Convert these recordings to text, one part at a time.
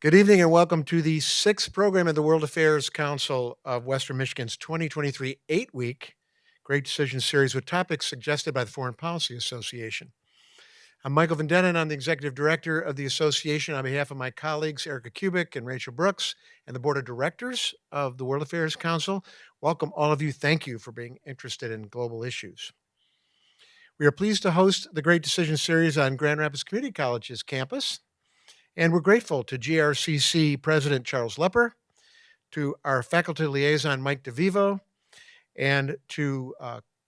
Good evening and welcome to the sixth program of the World Affairs Council of Western Michigan's 2023 8-week Great Decision Series with topics suggested by the Foreign Policy Association. I'm Michael Van Dennen. I'm the Executive Director of the Association on behalf of my colleagues Erica Kubik and Rachel Brooks and the Board of Directors of the World Affairs Council. Welcome all of you. Thank you for being interested in global issues. We are pleased to host the Great Decision Series on Grand Rapids Community College's campus. And we're grateful to GRCC President Charles Lepper, to our faculty liaison Mike DeVivo, and to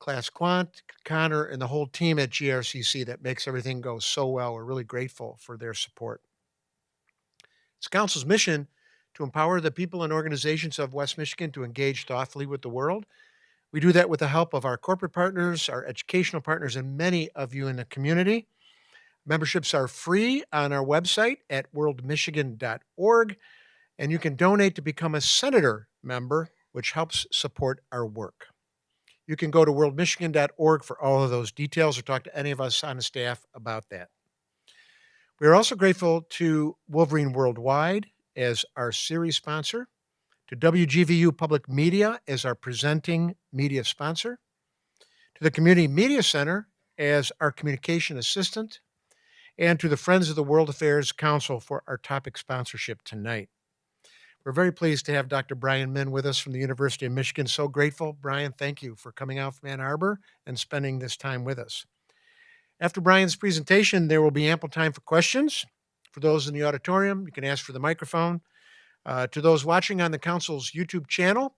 Class Quant, Connor, and the whole team at GRCC that makes everything go so well. We're really grateful for their support. It's Council's mission to empower the people and organizations of West Michigan to engage thoughtfully with the world. We do that with the help of our corporate partners, our educational partners, and many of you in the community. Memberships are free on our website at worldmichigan.org, and you can donate to become a senator member, which helps support our work. You can go to worldmichigan.org for all of those details or talk to any of us on the staff about that. We are also grateful to Wolverine Worldwide as our series sponsor, to WGVU Public Media as our presenting media sponsor, to the Community Media Center as our communication assistant, and to the Friends of the World Affairs Council for our topic sponsorship tonight. We're very pleased to have Dr. Brian Min with us from the University of Michigan. So grateful. Brian, thank you for coming out from Ann Arbor and spending this time with us. After Brian's presentation, there will be ample time for questions. For those in the auditorium, you can ask for the microphone. To those watching on the Council's YouTube channel,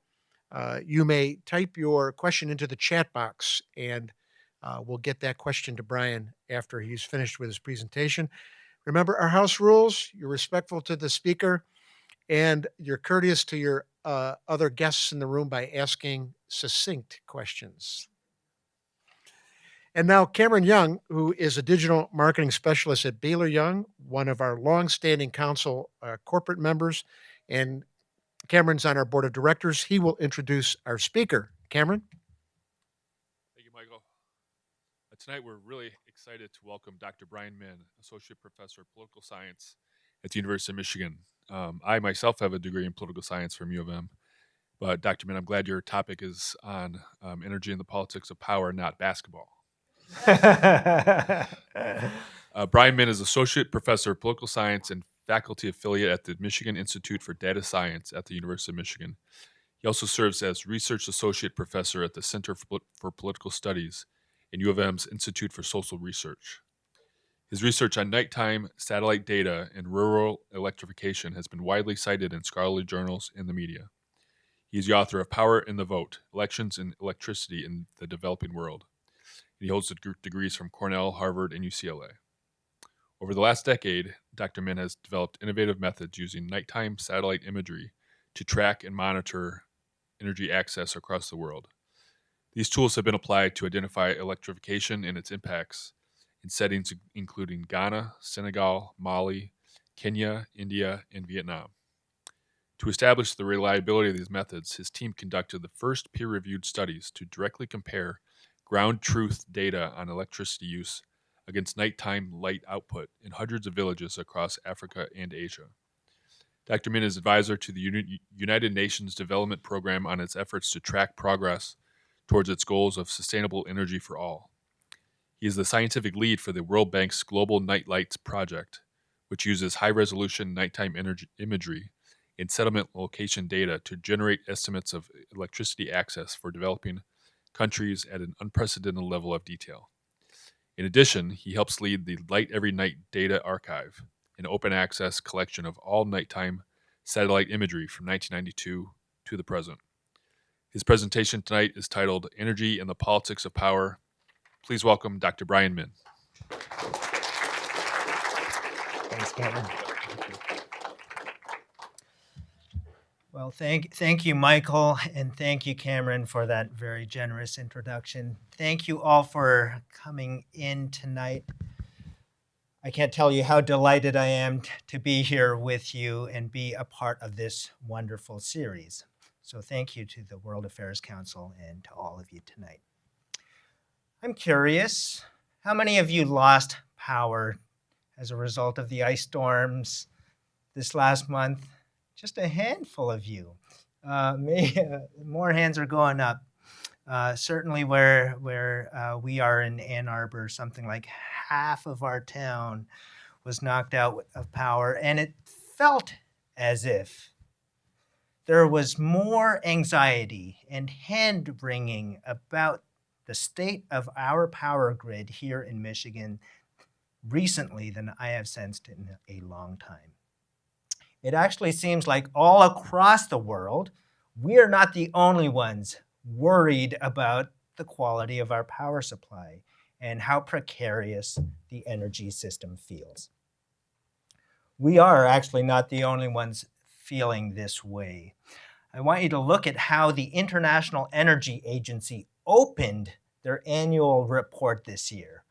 you may type your question into the chat box and we'll get that question to Brian after he's finished with his presentation. Remember our house rules. You're respectful to the speaker and you're courteous to your other guests in the room by asking succinct questions. And now Cameron Young, who is a digital marketing specialist at Baylor Young, one of our longstanding council corporate members, and Cameron's on our board of directors. He will introduce our speaker. Cameron? Thank you, Michael. Tonight, we're really excited to welcome Dr. Brian Min, Associate Professor of Political Science at the University of Michigan. I myself have a degree in political science from U of M, but Dr. Min, I'm glad your topic is on energy and the politics of power, not basketball. Brian Min is Associate Professor of Political Science and faculty affiliate at the Michigan Institute for Data Science at the University of Michigan. He also serves as Research Associate Professor at the Center for Political Studies in U of M's Institute for Social Research. His research on nighttime satellite data and rural electrification has been widely cited in scholarly journals and the media. He is the author of Power in the Vote, Elections and Electricity in the Developing World. He holds degrees from Cornell, Harvard, and UCLA. Over the last decade, Dr. Min has developed innovative methods using nighttime satellite imagery to track and monitor energy access across the world. These tools have been applied to identify electrification and its impacts in settings including Ghana, Senegal, Mali, Kenya, India, and Vietnam. To establish the reliability of these methods, his team conducted the first peer-reviewed studies to directly compare ground truth data on electricity use against nighttime light output in hundreds of villages across Africa and Asia. Dr. Min is advisor to the United Nations Development Program on its efforts to track progress towards its goals of sustainable energy for all. He is the scientific lead for the World Bank's Global Night Lights Project, which uses high-resolution nighttime imagery and settlement location data to generate estimates of electricity access for developing countries at an unprecedented level of detail. In addition, he helps lead the Light Every Night Data Archive, an open-access collection of all nighttime satellite imagery from 1992 to the present. His presentation tonight is titled Energy and the Politics of Power. Please welcome Dr. Brian Min. Thanks, Cameron. Well, thank you, Michael, and thank you, Cameron, for that very generous introduction. Thank you all for coming in tonight. I can't tell you how delighted I am to be here with you and be a part of this wonderful series. So thank you to the World Affairs Council and to all of you tonight. I'm curious, how many of you lost power as a result of the ice storms this last month, just a handful of you. More hands are going up. Certainly where we are in Ann Arbor, something like half of our town was knocked out of power, and it felt as if there was more anxiety and hand-wringing about the state of our power grid here in Michigan recently than I have sensed in a long time. It actually seems like all across the world, we are not the only ones worried about the quality of our power supply and how precarious the energy system feels. We are actually not the only ones feeling this way. I want you to look at how the International Energy Agency opened their annual report this year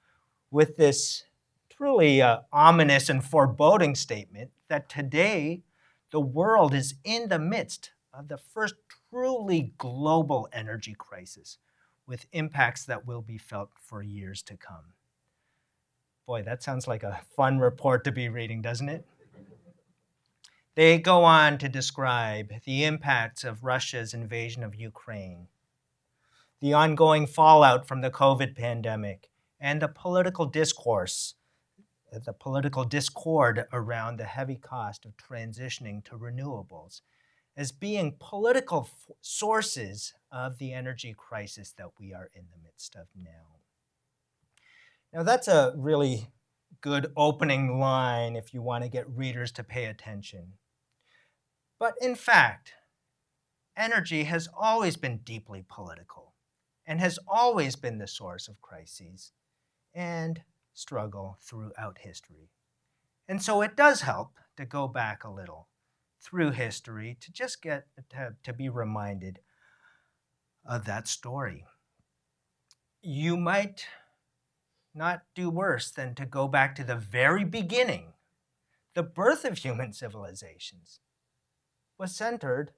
with this truly ominous and foreboding statement that today the world is in the midst of the first truly global energy crisis with impacts that will be felt for years to come. Boy, that sounds like a fun report to be reading, doesn't it? They go on to describe the impacts of Russia's invasion of Ukraine, the ongoing fallout from the COVID pandemic, and the political discourse, the political discord around the heavy cost of transitioning to renewables as being political sources of the energy crisis that we are in the midst of now. Now, that's a really good opening line if you want to get readers to pay attention. But in fact, energy has always been deeply political and has always been the source of crises and struggle throughout history. And so it does help to go back a little through history to just get to be reminded of that story. You might not do worse than to go back to the very beginning. The birth of human civilizations was centered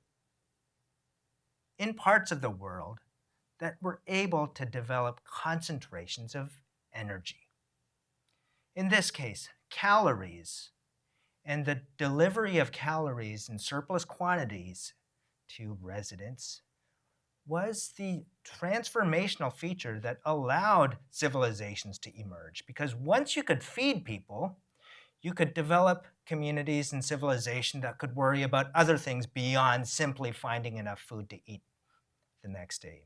in parts of the world that were able to develop concentrations of energy. In this case, calories and the delivery of calories in surplus quantities to residents was the transformational feature that allowed civilizations to emerge. Because once you could feed people, you could develop communities and civilization that could worry about other things beyond simply finding enough food to eat the next day.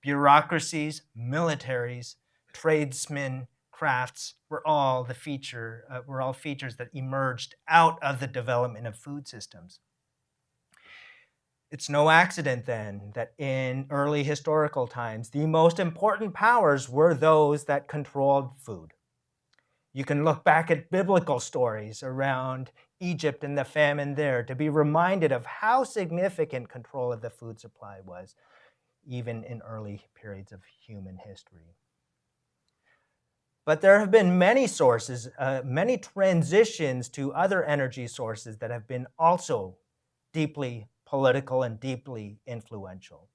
Bureaucracies, militaries, tradesmen, crafts were all features that emerged out of the development of food systems. It's no accident then that in early historical times, the most important powers were those that controlled food. You can look back at biblical stories around Egypt and the famine there to be reminded of how significant control of the food supply was, even in early periods of human history. But there have been many sources, many transitions to other energy sources that have been also deeply political and deeply influential.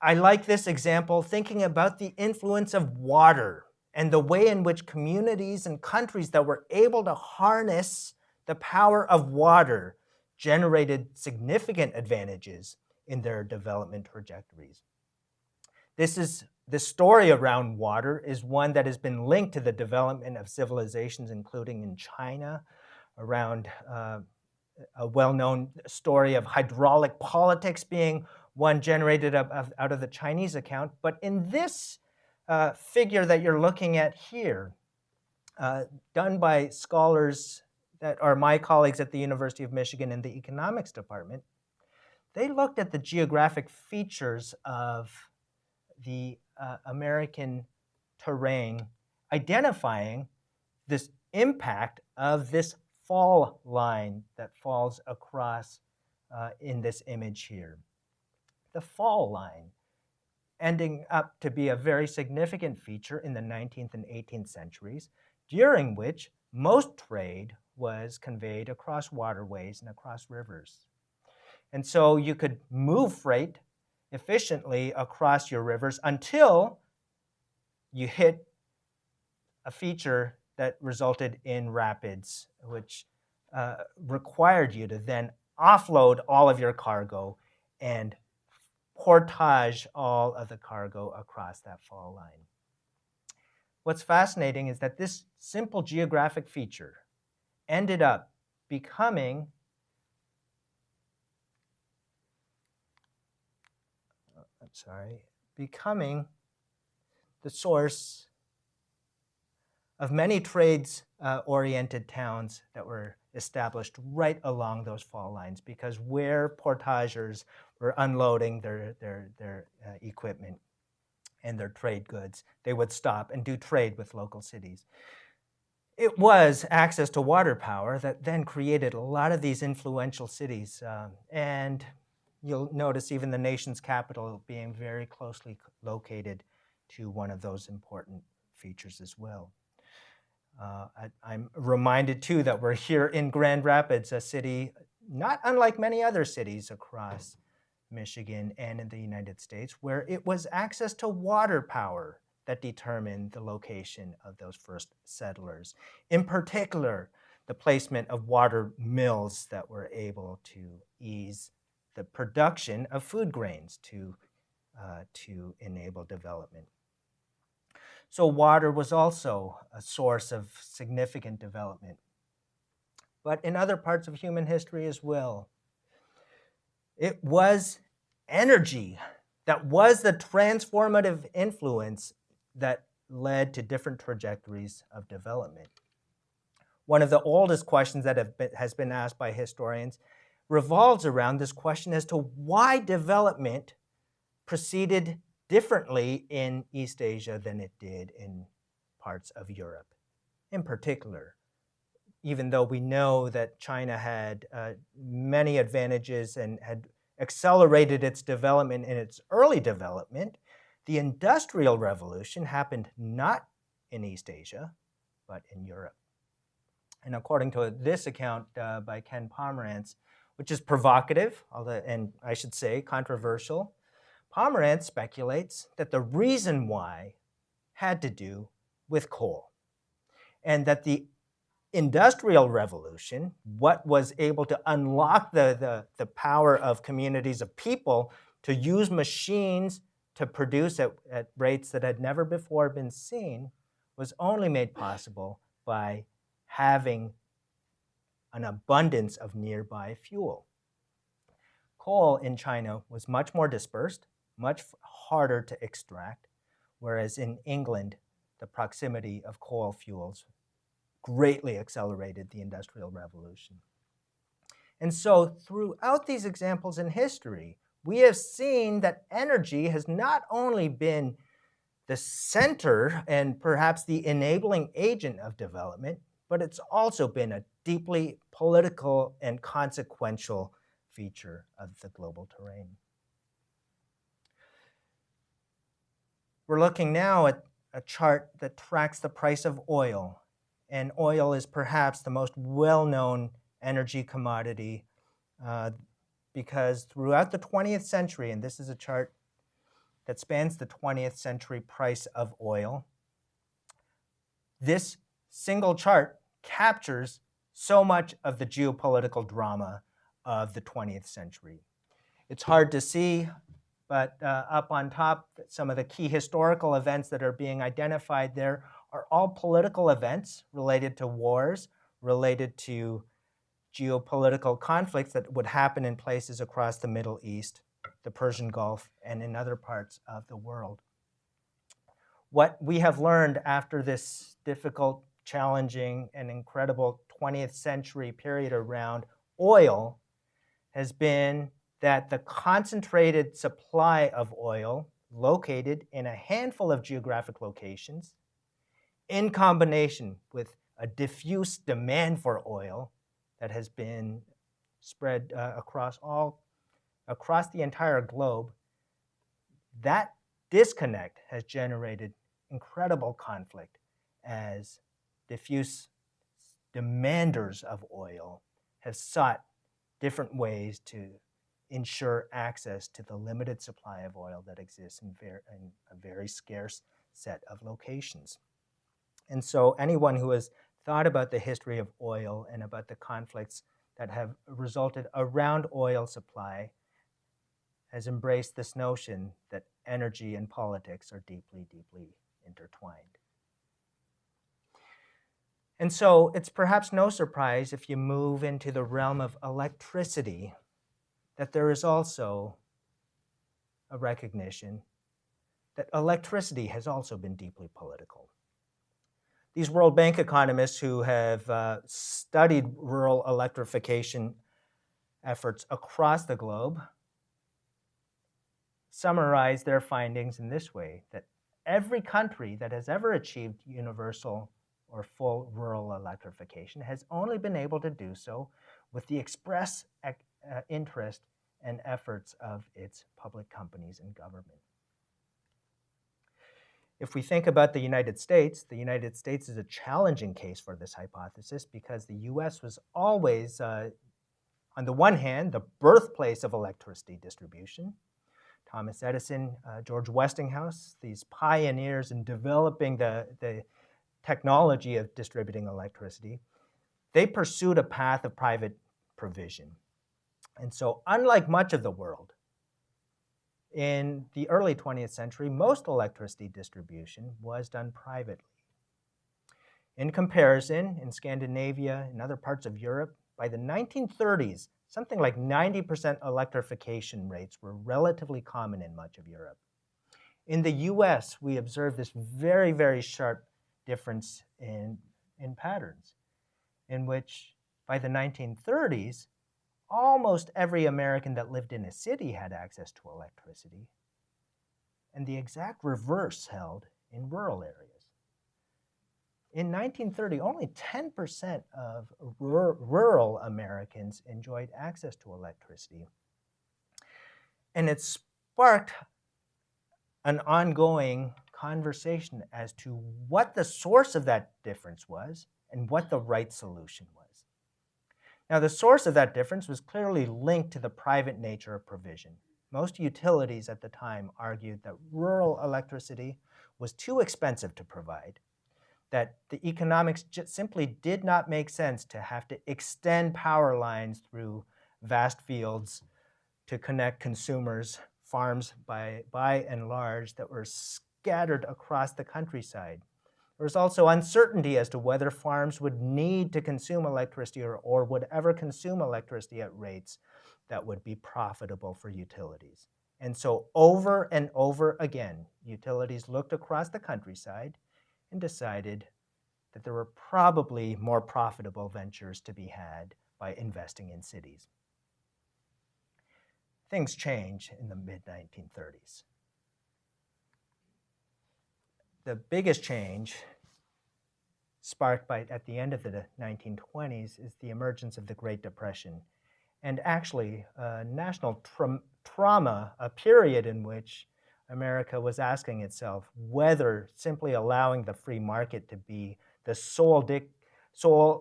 I like this example thinking about the influence of water and the way in which communities and countries that were able to harness the power of water generated significant advantages in their development trajectories. This story around water is one that has been linked to the development of civilizations, including in China, around a well-known story of hydraulic politics being one generated out of the Chinese account. But in this figure that you're looking at here, done by scholars that are my colleagues at the University of Michigan in the economics department, they looked at the geographic features of the American terrain, identifying this impact of this fall line that falls across in this image here. The fall line ending up to be a very significant feature in the 19th and 18th centuries, during which most trade was conveyed across waterways and across rivers. And so you could move freight efficiently across your rivers until you hit a feature that resulted in rapids, which required you to then offload all of your cargo and portage all of the cargo across that fall line. What's fascinating is that this simple geographic feature ended up becoming becoming the source of many trades-oriented towns that were established right along those fall lines, because where portagers were unloading their equipment and their trade goods, they would stop and do trade with local cities. It was access to water power that then created a lot of these influential cities. And you'll notice even the nation's capital being very closely located to one of those important features as well. I'm reminded too that we're here in Grand Rapids, a city not unlike many other cities across Michigan and in the United States, where it was access to water power that determined the location of those first settlers. In particular, the placement of water mills that were able to ease the production of food grains to enable development. So water was also a source of significant development, but in other parts of human history as well. It was energy that was the transformative influence that led to different trajectories of development. One of the oldest questions that has been asked by historians revolves around this question as to why development proceeded differently in East Asia than it did in parts of Europe. In particular, even though we know that China had many advantages and had accelerated its development in its early development, the Industrial Revolution happened not in East Asia, but in Europe. And according to this account by Ken Pomerantz, which is provocative, and I should say controversial, Pomerantz speculates that the reason why had to do with coal, and that the Industrial Revolution, what was able to unlock the power of communities of people to use machines to produce at rates that had never before been seen, was only made possible by having an abundance of nearby fuel. Coal in China was much more dispersed, much harder to extract, whereas in England, the proximity of coal fuels greatly accelerated the Industrial Revolution. And so throughout these examples in history, we have seen that energy has not only been the center and perhaps the enabling agent of development, but it's also been a deeply political and consequential feature of the global terrain. We're looking now at a chart that tracks the price of oil. And oil is perhaps the most well-known energy commodity because throughout the 20th century, and this is a chart that spans the 20th century price of oil, this single chart captures so much of the geopolitical drama of the 20th century. It's hard to see, but up on top, some of the key historical events that are being identified there are all political events related to wars, related to geopolitical conflicts that would happen in places across the Middle East, the Persian Gulf, and in other parts of the world. What we have learned after this difficult, challenging, and incredible 20th century period around oil has been that the concentrated supply of oil located in a handful of geographic locations, in combination with a diffuse demand for oil that has been spread across the entire globe, that disconnect has generated incredible conflict as diffuse demanders of oil have sought different ways to ensure access to the limited supply of oil that exists in a very scarce set of locations. And so anyone who has thought about the history of oil and about the conflicts that have resulted around oil supply has embraced this notion that energy and politics are deeply, deeply intertwined. And so it's perhaps no surprise if you move into the realm of electricity that there is also a recognition that electricity has also been deeply political. These World Bank economists who have studied rural electrification efforts across the globe summarize their findings in this way, that every country that has ever achieved universal or full rural electrification has only been able to do so with the express interest and efforts of its public companies and government. If we think about the United States is a challenging case for this hypothesis because the US was always, on the one hand, the birthplace of electricity distribution. Thomas Edison, George Westinghouse, these pioneers in developing the technology of distributing electricity, they pursued a path of private provision. And so unlike much of the world, in the early 20th century, most electricity distribution was done privately. In comparison, in Scandinavia and other parts of Europe, by the 1930s, something like 90% electrification rates were relatively common in much of Europe. In the US, we observed this very, very sharp difference in patterns, in which by the 1930s, almost every American that lived in a city had access to electricity, and the exact reverse held in rural areas. In 1930, only 10% of rural Americans enjoyed access to electricity. And it sparked an ongoing conversation as to what the source of that difference was and what the right solution was. Now, the source of that difference was clearly linked to the private nature of provision. Most utilities at the time argued that rural electricity was too expensive to provide, that the economics just simply did not make sense to have to extend power lines through vast fields to connect consumers, farms by and large that were scattered across the countryside. There was also uncertainty as to whether farms would need to consume electricity or would ever consume electricity at rates that would be profitable for utilities. And so over and over again, utilities looked across the countryside and decided that there were probably more profitable ventures to be had by investing in cities. Things change in the mid-1930s. The biggest change sparked at the end of the 1920s is the emergence of the Great Depression, and actually national trauma, a period in which America was asking itself whether simply allowing the free market to be the sole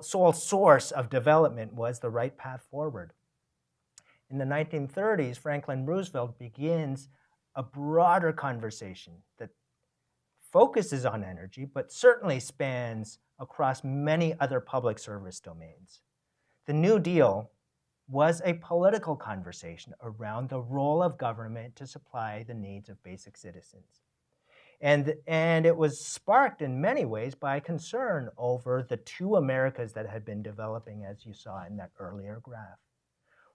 source of development was the right path forward. In the 1930s, Franklin Roosevelt begins a broader conversation that focuses on energy, but certainly spans across many other public service domains. The New Deal was a political conversation around the role of government to supply the needs of basic citizens. And it was sparked in many ways by concern over the two Americas that had been developing, as you saw in that earlier graph,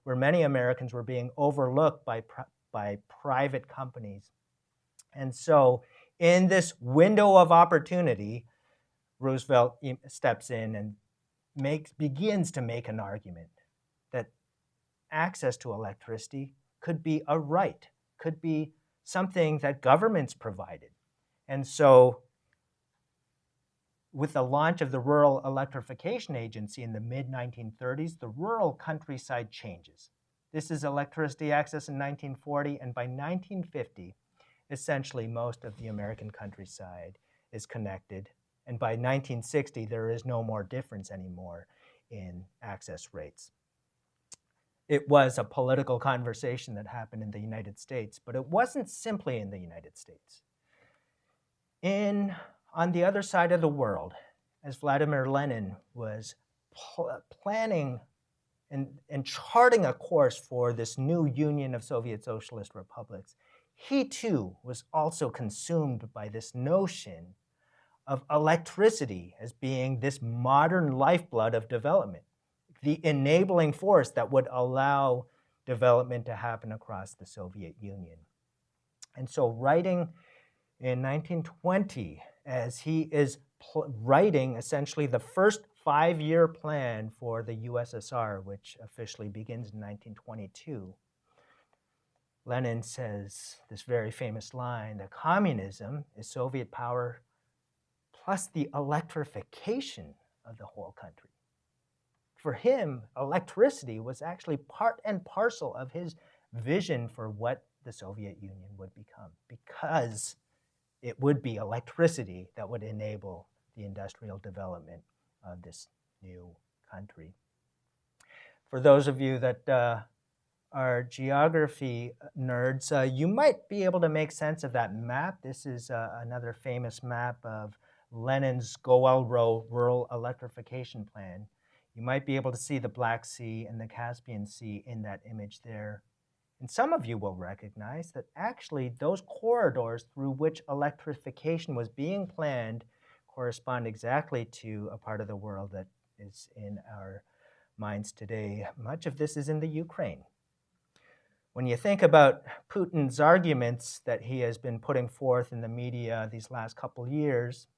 where many Americans were being overlooked by private companies. And so in this window of opportunity, Roosevelt steps in and begins to make an argument that access to electricity could be a right, could be something that governments provided. And so with the launch of the Rural Electrification Agency in the mid-1930s, the rural countryside changes. This is electricity access in 1940, and by 1950, essentially most of the American countryside is connected. And by 1960, there is no more difference anymore in access rates. It was a political conversation that happened in the United States, but it wasn't simply in the United States. On the other side of the world, as Vladimir Lenin was planning and charting a course for this new union of Soviet Socialist republics, he too was also consumed by this notion of electricity as being this modern lifeblood of development, the enabling force that would allow development to happen across the Soviet Union. And so writing in 1920, as he is writing essentially the first 5-year plan for the USSR, which officially begins in 1922, Lenin says this very famous line that communism is Soviet power plus the electrification of the whole country. For him, electricity was actually part and parcel of his vision for what the Soviet Union would become, because it would be electricity that would enable the industrial development of this new country. For those of you that are geography nerds, you might be able to make sense of that map. This is another famous map of Lenin's Goel-Ro rural electrification plan. You might be able to see the Black Sea and the Caspian Sea in that image there. And some of you will recognize that actually those corridors through which electrification was being planned correspond exactly to a part of the world that is in our minds today. Much of this is in the Ukraine. When you think about Putin's arguments that he has been putting forth in the media these last couple years,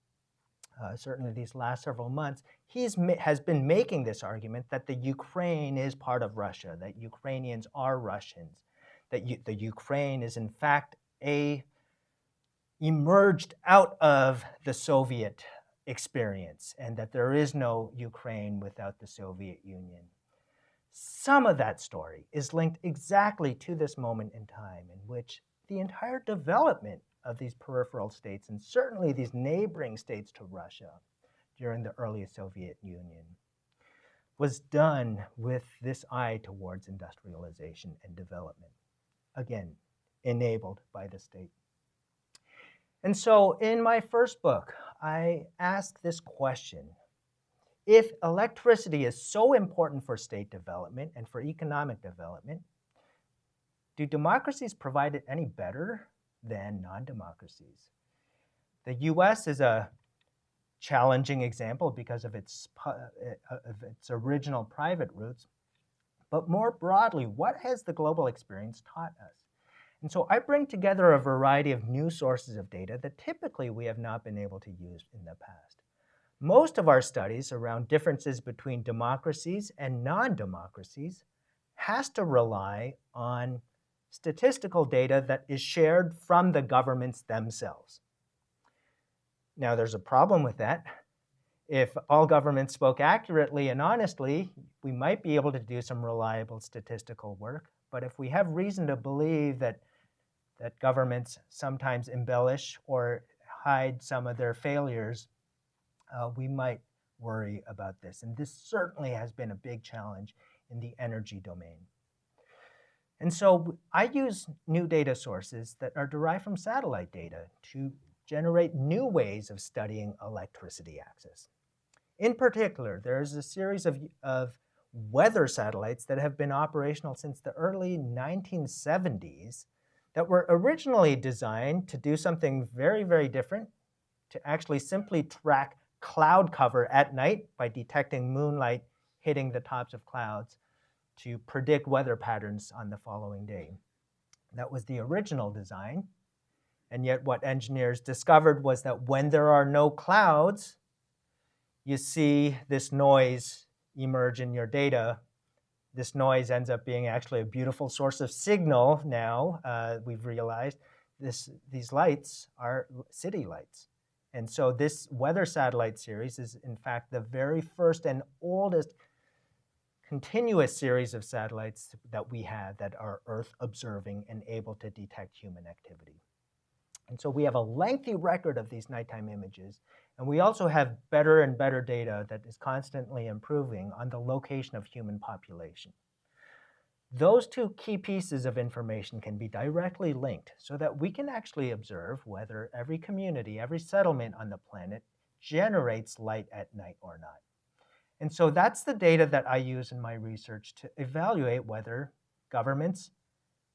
certainly these last several months, he has been making this argument that the Ukraine is part of Russia, that Ukrainians are Russians, that the Ukraine is in fact emerged out of the Soviet experience, and that there is no Ukraine without the Soviet Union. Some of that story is linked exactly to this moment in time in which the entire development of these peripheral states, and certainly these neighboring states to Russia during the early Soviet Union, was done with this eye towards industrialization and development. Again, enabled by the state. And so in my first book, I asked this question: if electricity is so important for state development and for economic development, do democracies provide it any better than non-democracies? The US is a challenging example because of its original private roots. But more broadly, what has the global experience taught us? And so I bring together a variety of new sources of data that typically we have not been able to use in the past. Most of our studies around differences between democracies and non-democracies has to rely on statistical data that is shared from the governments themselves. Now, there's a problem with that. If all governments spoke accurately and honestly, we might be able to do some reliable statistical work. But if we have reason to believe that governments sometimes embellish or hide some of their failures, we might worry about this. And this certainly has been a big challenge in the energy domain. And so I use new data sources that are derived from satellite data to generate new ways of studying electricity access. In particular, there is a series of weather satellites that have been operational since the early 1970s that were originally designed to do something very, very different, to actually simply track cloud cover at night by detecting moonlight hitting the tops of clouds to predict weather patterns on the following day. That was the original design. And yet what engineers discovered was that when there are no clouds, you see this noise emerge in your data. This noise ends up being actually a beautiful source of signal now. We've realized these lights are city lights. And so this weather satellite series is in fact the very first and oldest continuous series of satellites that we have that are Earth observing and able to detect human activity. And so we have a lengthy record of these nighttime images, and we also have better and better data that is constantly improving on the location of human population. Those two key pieces of information can be directly linked so that we can actually observe whether every community, every settlement on the planet generates light at night or not. And so that's the data that I use in my research to evaluate whether governments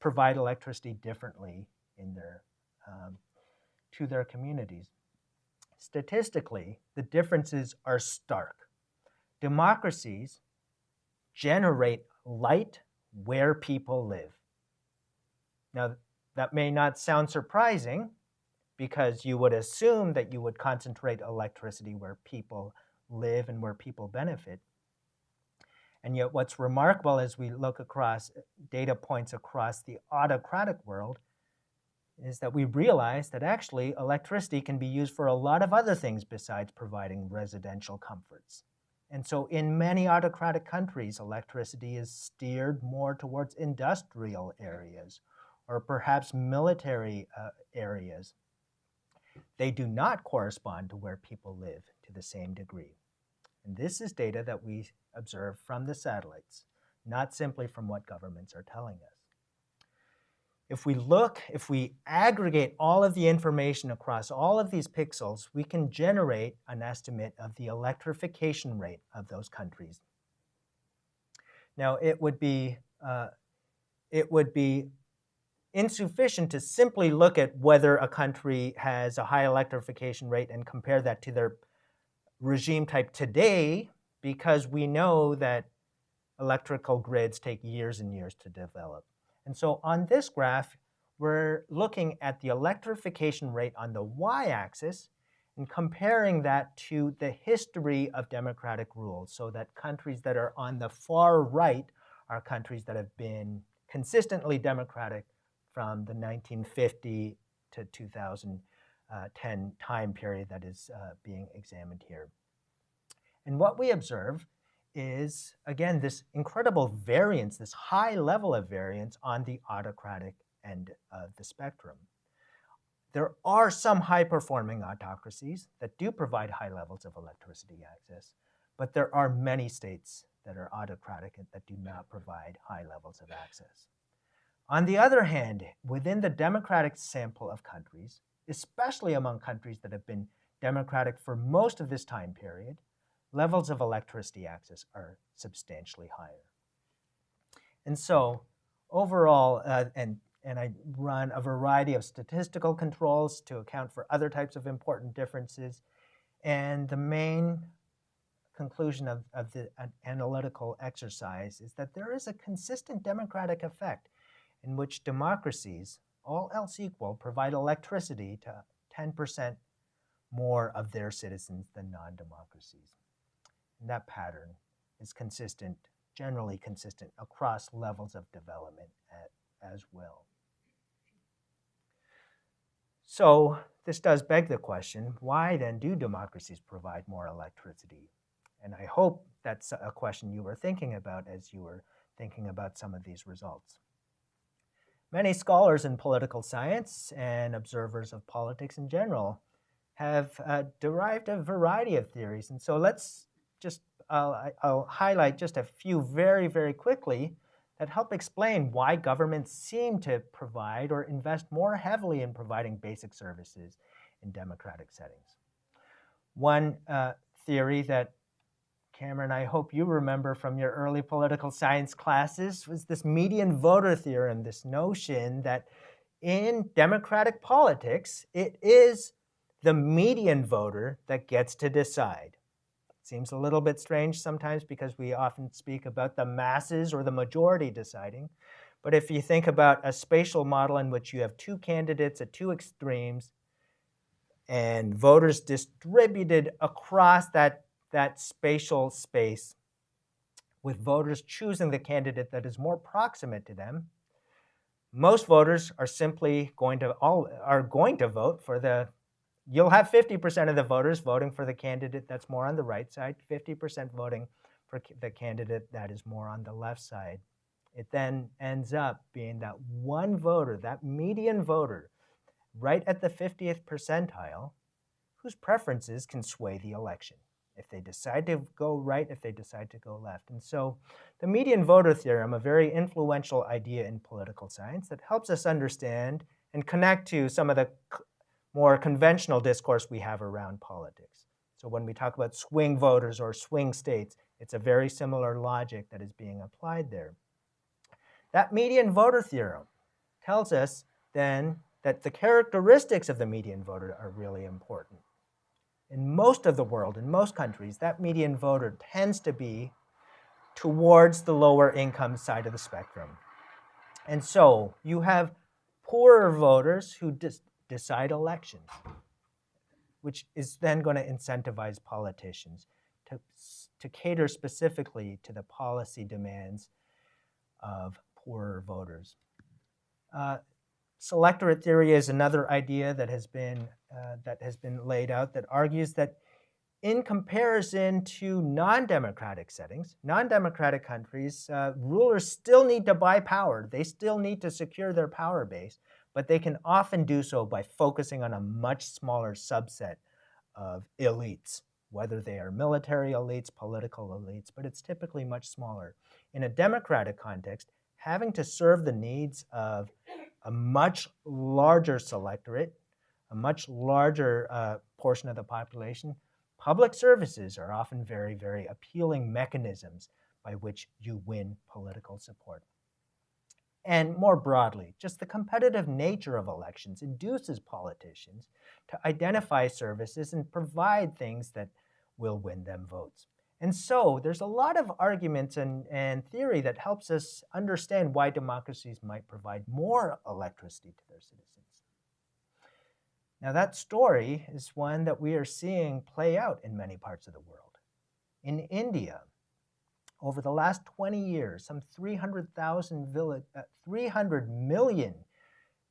provide electricity differently in to their communities. Statistically, the differences are stark. Democracies generate light where people live. Now, that may not sound surprising because you would assume that you would concentrate electricity where people live and where people benefit. And yet what's remarkable as we look across data points across the autocratic world is that we realize that actually electricity can be used for a lot of other things besides providing residential comforts. And so in many autocratic countries, electricity is steered more towards industrial areas or perhaps military areas. They do not correspond to where people live to the same degree. And this is data that we observe from the satellites, not simply from what governments are telling us. If we aggregate all of the information across all of these pixels, we can generate an estimate of the electrification rate of those countries. Now, it would be insufficient to simply look at whether a country has a high electrification rate and compare that to their regime type today, because we know that electrical grids take years and years to develop. And so on this graph, we're looking at the electrification rate on the y-axis and comparing that to the history of democratic rule, so that countries that are on the far right are countries that have been consistently democratic from the 1950 to 2010 time period that is being examined here. And what we observe is, again, this incredible variance, this high level of variance on the autocratic end of the spectrum. There are some high-performing autocracies that do provide high levels of electricity access, but there are many states that are autocratic and that do not provide high levels of access. On the other hand, within the democratic sample of countries, especially among countries that have been democratic for most of this time period, levels of electricity access are substantially higher. And so overall, and I run a variety of statistical controls to account for other types of important differences. And the main conclusion of the analytical exercise is that there is a consistent democratic effect in which democracies, all else equal, provide electricity to 10% more of their citizens than non-democracies. And that pattern is consistent, generally consistent across levels of development as well. So this does beg the question, why then do democracies provide more electricity? And I hope that's a question you were thinking about as you were thinking about some of these results. Many scholars in political science and observers of politics in general have derived a variety of theories. And so let's just, I'll highlight just a few very, very quickly that help explain why governments seem to provide or invest more heavily in providing basic services in democratic settings. One theory that Cameron, I hope you remember from your early political science classes, was this median voter theorem, this notion that in democratic politics, it is the median voter that gets to decide. It seems a little bit strange sometimes because we often speak about the masses or the majority deciding. But if you think about a spatial model in which you have two candidates at two extremes and voters distributed across that spatial space, with voters choosing the candidate that is more proximate to them, most voters are simply going to vote for you'll have 50% of the voters voting for the candidate that's more on the right side, 50% voting for the candidate that is more on the left side. It then ends up being that one voter, that median voter, right at the 50th percentile, whose preferences can sway the election. If they decide to go right, if they decide to go left. And so the median voter theorem, a very influential idea in political science that helps us understand and connect to some of the more conventional discourse we have around politics. So when we talk about swing voters or swing states, it's a very similar logic that is being applied there. That median voter theorem tells us then that the characteristics of the median voter are really important. In most of the world, in most countries, that median voter tends to be towards the lower income side of the spectrum. And so you have poorer voters who decide elections, which is then going to incentivize politicians to cater specifically to the policy demands of poorer voters. Selectorate theory is another idea that has been laid out that argues that in comparison to non-democratic settings, non-democratic countries, rulers still need to buy power. They still need to secure their power base, but they can often do so by focusing on a much smaller subset of elites, whether they are military elites, political elites, but it's typically much smaller. In a democratic context, having to serve the needs of a much larger selectorate, a much larger portion of the population, public services are often very, very appealing mechanisms by which you win political support. And more broadly, just the competitive nature of elections induces politicians to identify services and provide things that will win them votes. And so there's a lot of arguments and theory that helps us understand why democracies might provide more electricity to their citizens. Now that story is one that we are seeing play out in many parts of the world. In India, over the last 20 years, some 300 million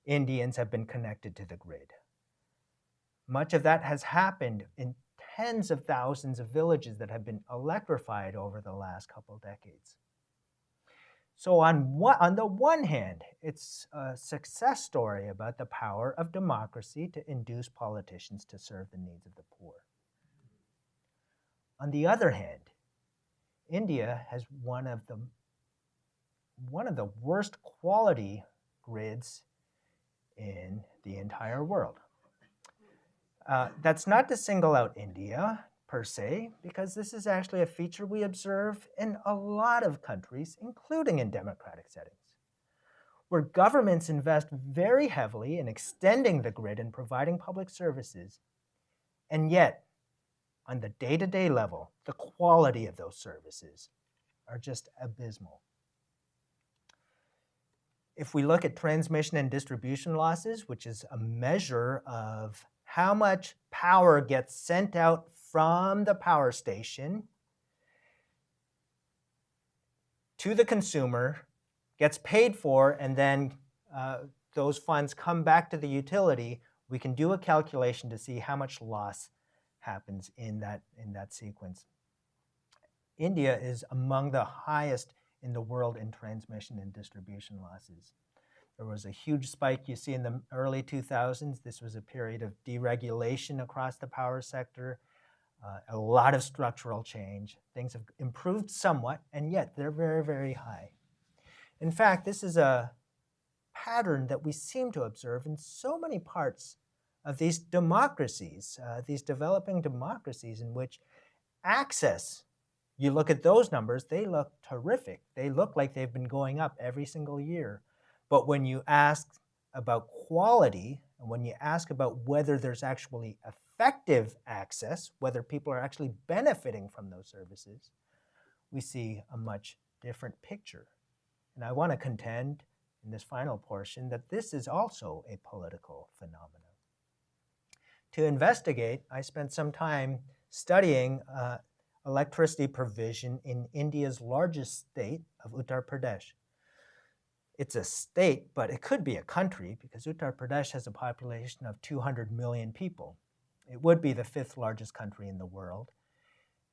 Indians have been connected to the grid. Much of that has happened in tens of thousands of villages that have been electrified over the last couple decades. So on the one hand, it's a success story about the power of democracy to induce politicians to serve the needs of the poor. On the other hand, India has one of the worst quality grids in the entire world. That's not to single out India per se, because this is actually a feature we observe in a lot of countries, including in democratic settings, where governments invest very heavily in extending the grid and providing public services, and yet, on the day-to-day level, the quality of those services are just abysmal. If we look at transmission and distribution losses, which is a measure of how much power gets sent out from the power station to the consumer, gets paid for, and then those funds come back to the utility, we can do a calculation to see how much loss happens in that sequence. India is among the highest in the world in transmission and distribution losses. There was a huge spike you see in the early 2000s. This was a period of deregulation across the power sector, a lot of structural change. Things have improved somewhat, and yet they're very, very high. In fact, this is a pattern that we seem to observe in so many parts of these democracies, these developing democracies in which access, you look at those numbers, they look terrific. They look like they've been going up every single year. But when you ask about quality, and when you ask about whether there's actually effective access, whether people are actually benefiting from those services, we see a much different picture. And I want to contend in this final portion that this is also a political phenomenon. To investigate, I spent some time studying electricity provision in India's largest state of Uttar Pradesh. It's a state, but it could be a country because Uttar Pradesh has a population of 200 million people. It would be the 5th largest country in the world.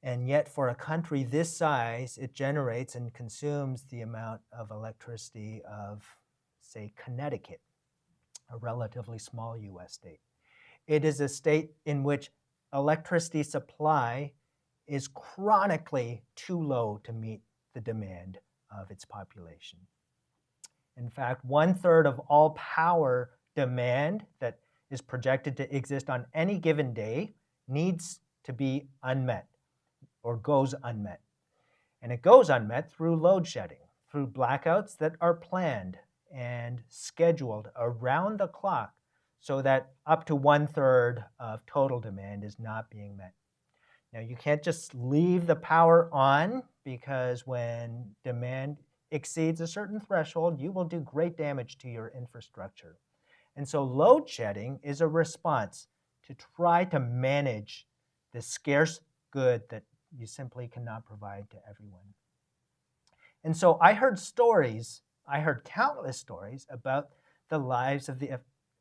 And yet for a country this size, it generates and consumes the amount of electricity of, say, Connecticut, a relatively small US state. It is a state in which electricity supply is chronically too low to meet the demand of its population. In fact, 1/3 of all power demand that is projected to exist on any given day needs to be unmet or goes unmet. And it goes unmet through load shedding, through blackouts that are planned and scheduled around the clock so that up to 1/3 of total demand is not being met. Now, you can't just leave the power on, because when demand exceeds a certain threshold, you will do great damage to your infrastructure. And so load shedding is a response to try to manage the scarce good that you simply cannot provide to everyone. And so I heard countless stories about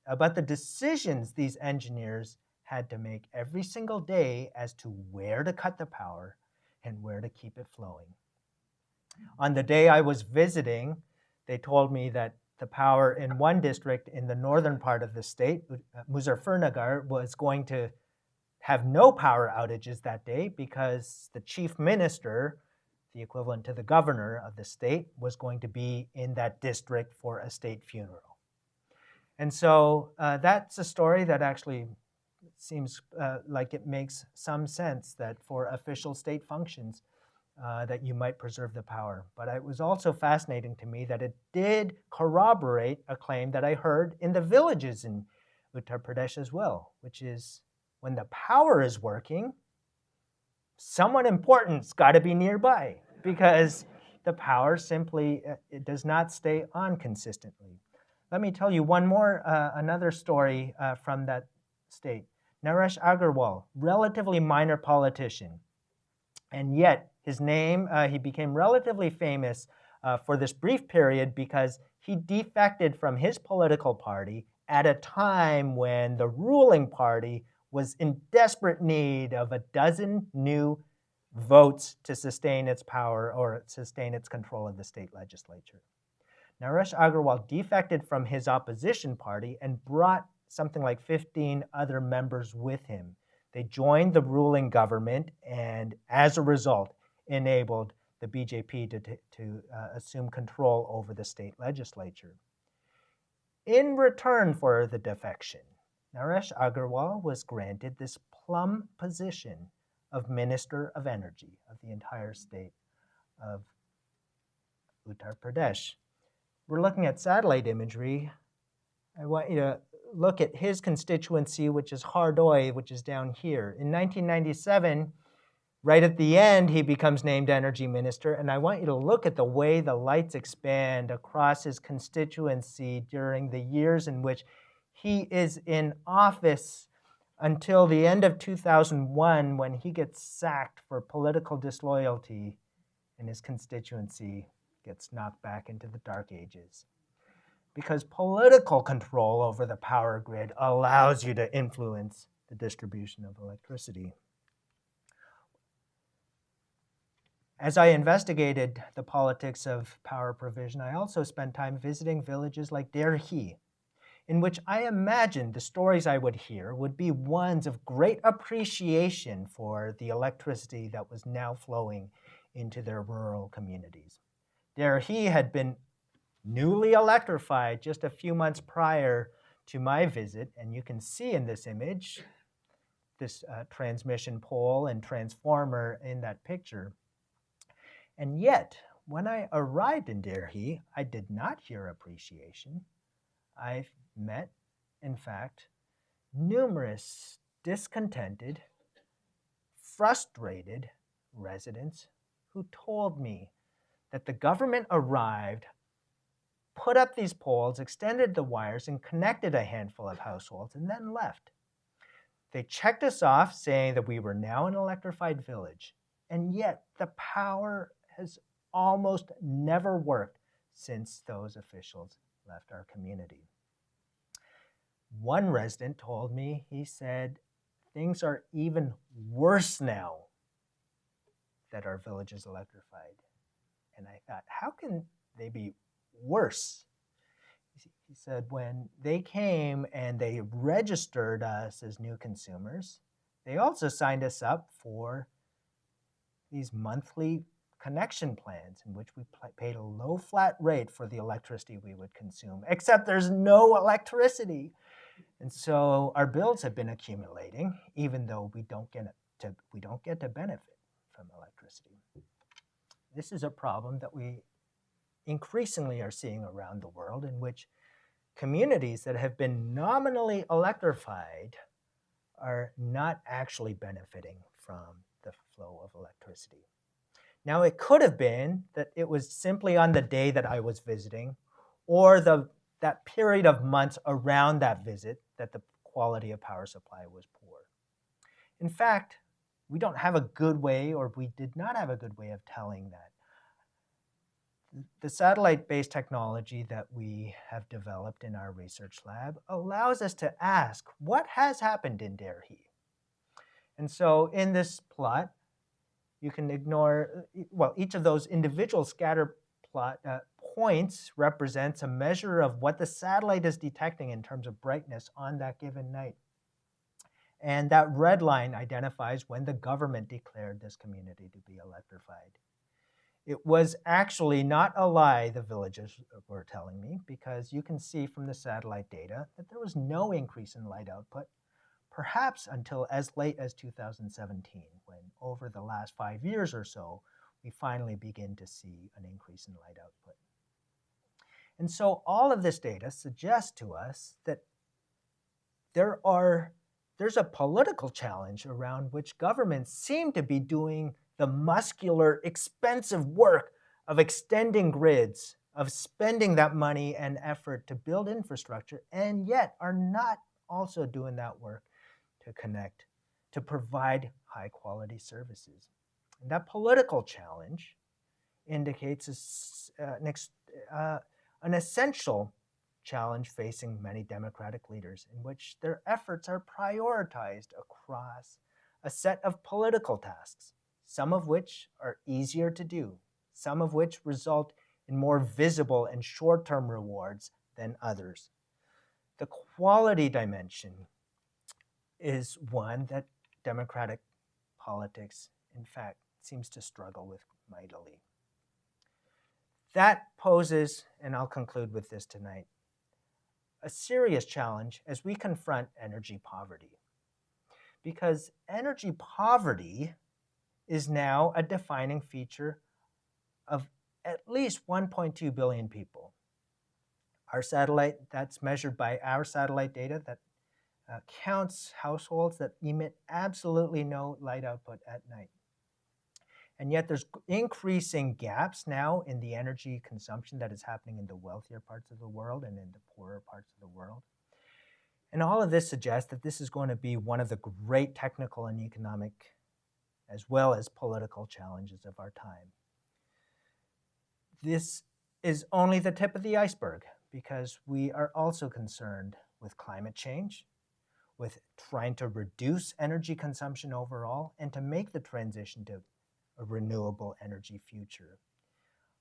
about the decisions these engineers had to make every single day as to where to cut the power and where to keep it flowing. On the day I was visiting, they told me that the power in one district in the northern part of the state, Muzaffarnagar, was going to have no power outages that day because the chief minister, the equivalent to the governor of the state, was going to be in that district for a state funeral. And so that's a story that actually seems like it makes some sense, that for official state functions that you might preserve the power. But it was also fascinating to me that it did corroborate a claim that I heard in the villages in Uttar Pradesh as well, which is when the power is working, someone important's got to be nearby, because the power simply it does not stay on consistently. Let me tell you another story from that state. Naresh Agarwal, relatively minor politician, and yet his name, he became relatively famous for this brief period because he defected from his political party at a time when the ruling party was in desperate need of a dozen new votes to sustain its power or sustain its control of the state legislature. Naresh Agarwal defected from his opposition party and brought something like 15 other members with him. They joined the ruling government and, as a result, enabled the BJP to assume control over the state legislature. In return for the defection, Naresh Agarwal was granted this plum position of Minister of Energy of the entire state of Uttar Pradesh. We're looking at satellite imagery. I want you to look at his constituency, which is Hardoi, which is down here. In 1997, right at the end, he becomes named energy minister, and I want you to look at the way the lights expand across his constituency during the years in which he is in office until the end of 2001, when he gets sacked for political disloyalty and his constituency gets knocked back into the dark ages. Because political control over the power grid allows you to influence the distribution of electricity. As I investigated the politics of power provision, I also spent time visiting villages like Derhi, in which I imagined the stories I would hear would be ones of great appreciation for the electricity that was now flowing into their rural communities. Derhi had been newly electrified just a few months prior to my visit, and you can see in this image this transmission pole and transformer in that picture. And yet, when I arrived in Derhi, I did not hear appreciation. I met, in fact, numerous discontented, frustrated residents who told me that the government arrived, put up these poles, extended the wires, and connected a handful of households, and then left. They checked us off, saying that we were now an electrified village, and yet the power has almost never worked since those officials left our community. One resident told me, he said, things are even worse now that our village is electrified. And I thought, how can they be worse? He said, when they came and they registered us as new consumers, they also signed us up for these monthly connection plans in which we paid a low flat rate for the electricity we would consume, except there's no electricity. And so our bills have been accumulating, even though we don't get get to benefit from electricity. This is a problem that we increasingly are seeing around the world, in which communities that have been nominally electrified are not actually benefiting from the flow of electricity. Now, it could have been that it was simply on the day that I was visiting, or that period of months around that visit, that the quality of power supply was poor. In fact, we don't have a good way, or we did not have a good way of telling that. The satellite-based technology that we have developed in our research lab allows us to ask, what has happened in Delhi? And so in this plot, you can ignore, well, each of those individual scatter plot points represents a measure of what the satellite is detecting in terms of brightness on that given night. And that red line identifies when the government declared this community to be electrified. It was actually not a lie, the villagers were telling me, because you can see from the satellite data that there was no increase in light output, perhaps until as late as 2017, when over the last 5 years or so, we finally begin to see an increase in light output. And so all of this data suggests to us that there's a political challenge around which governments seem to be doing the muscular, expensive work of extending grids, of spending that money and effort to build infrastructure, and yet are not also doing that work to connect, to provide high quality services. And that political challenge indicates an essential challenge facing many democratic leaders, in which their efforts are prioritized across a set of political tasks, some of which are easier to do, some of which result in more visible and short-term rewards than others. The quality dimension is one that democratic politics, in fact, seems to struggle with mightily. That poses, and I'll conclude with this tonight, a serious challenge as we confront energy poverty. Because energy poverty is now a defining feature of at least 1.2 billion people. Our satellite, that's measured by our satellite data, that counts households that emit absolutely no light output at night. And yet there's increasing gaps now in the energy consumption that is happening in the wealthier parts of the world and in the poorer parts of the world. And all of this suggests that this is going to be one of the great technical and economic, as well as political challenges of our time. This is only the tip of the iceberg, because we are also concerned with climate change, with trying to reduce energy consumption overall, and to make the transition to a renewable energy future.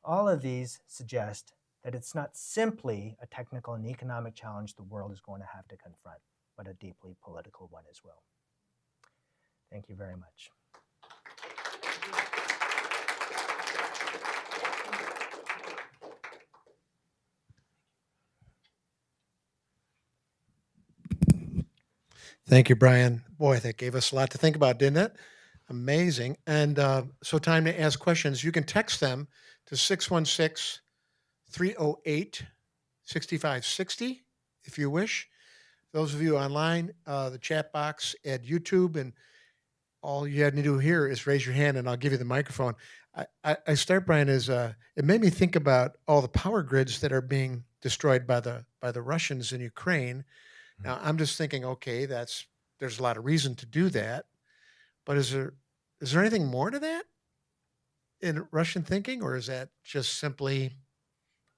All of these suggest that it's not simply a technical and economic challenge the world is going to have to confront, but a deeply political one as well. Thank you very much. Thank you, Brian. Boy, that gave us a lot to think about, didn't it? Amazing. And so time to ask questions. You can text them to 616-308-6560 if you wish. Those of you online, the chat box at YouTube, and all you have to do here is raise your hand and I'll give you the microphone. I start, Brian, is it made me think about all the power grids that are being destroyed by the Russians in Ukraine. Now, I'm just thinking, okay, there's a lot of reason to do that, but is there anything more to that in Russian thinking, or is that just simply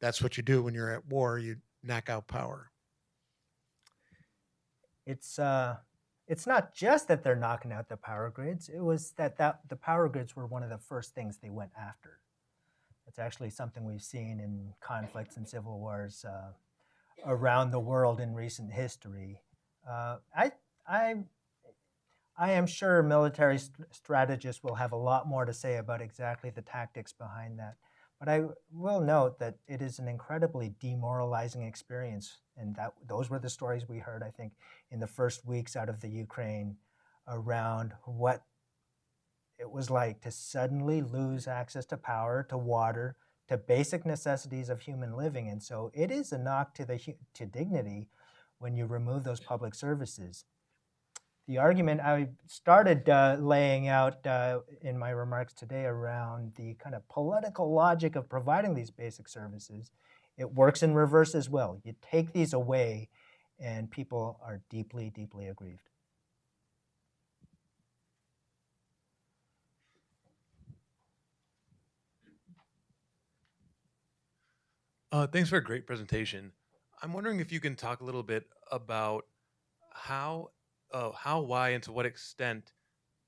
that's what you do when you're at war? You knock out power. It's not just that they're knocking out the power grids. It was that the power grids were one of the first things they went after. It's actually something we've seen in conflicts and civil wars around the world in recent history. I am sure military strategists will have a lot more to say about exactly the tactics behind that. But I will note that it is an incredibly demoralizing experience, and those were the stories we heard, I think, in the first weeks out of the Ukraine around what it was like to suddenly lose access to power, to water, to basic necessities of human living. And so it is a knock to dignity when you remove those public services. The argument I started laying out in my remarks today around the kind of political logic of providing these basic services, it works in reverse as well. You take these away and people are deeply, deeply aggrieved. Thanks for a great presentation. I'm wondering if you can talk a little bit about how, why, and to what extent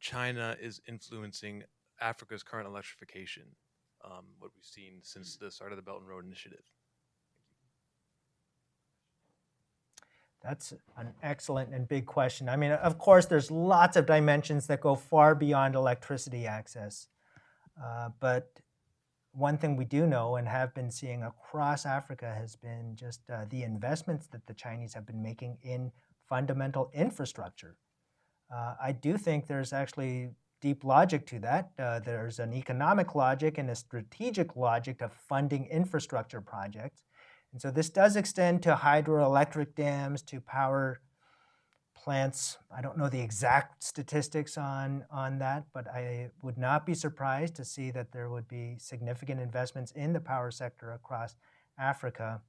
China is influencing Africa's current electrification, what we've seen since the start of the Belt and Road Initiative. That's an excellent and big question. I mean, of course, there's lots of dimensions that go far beyond electricity access. But one thing we do know and have been seeing across Africa has been just the investments that the Chinese have been making in fundamental infrastructure. I do think there's actually deep logic to that. There's an economic logic and a strategic logic to funding infrastructure projects. And so this does extend to hydroelectric dams, to power plants. I don't know the exact statistics on that, but I would not be surprised to see that there would be significant investments in the power sector across Africa.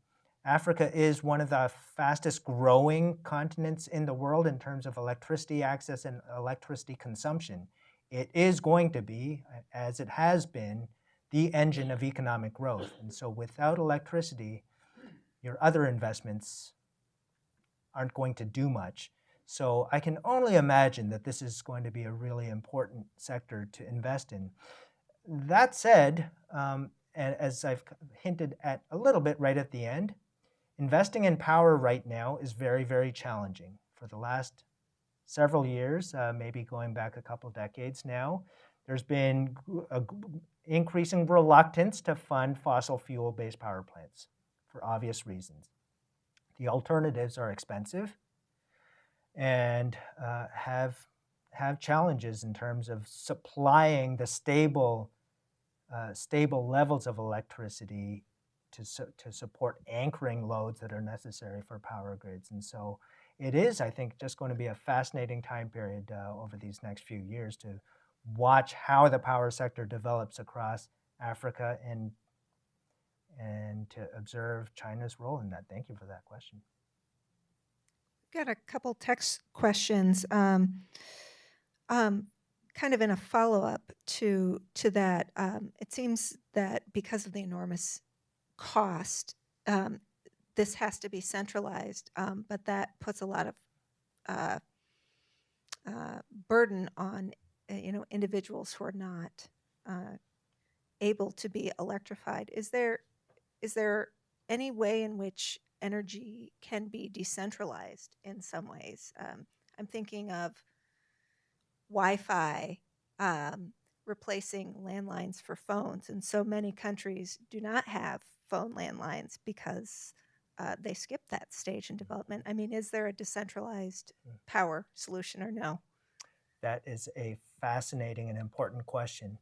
Africa is one of the fastest growing continents in the world in terms of electricity access and electricity consumption. It is going to be, as it has been, the engine of economic growth. And so without electricity, your other investments aren't going to do much. So I can only imagine that this is going to be a really important sector to invest in. That said, and as I've hinted at a little bit right at the end, investing in power right now is very, very challenging. For the last several years, maybe going back a couple decades now, there's been increasing reluctance to fund fossil fuel-based power plants for obvious reasons. The alternatives are expensive and have challenges in terms of supplying the stable levels of electricity to support anchoring loads that are necessary for power grids. And so it is, I think, just going to be a fascinating time period over these next few years to watch how the power sector develops across Africa and to observe China's role in that. Thank you for that question. Got a couple text questions, kind of in a follow-up to that. It seems that because of the enormous cost, this has to be centralized, but that puts a lot of burden on individuals who are not able to be electrified. Is there any way in which energy can be decentralized in some ways? I'm thinking of Wi-Fi replacing landlines for phones, and so many countries do not have phone landlines because they skipped that stage in development. I mean, is there a decentralized power solution or no? That is a fascinating and important question.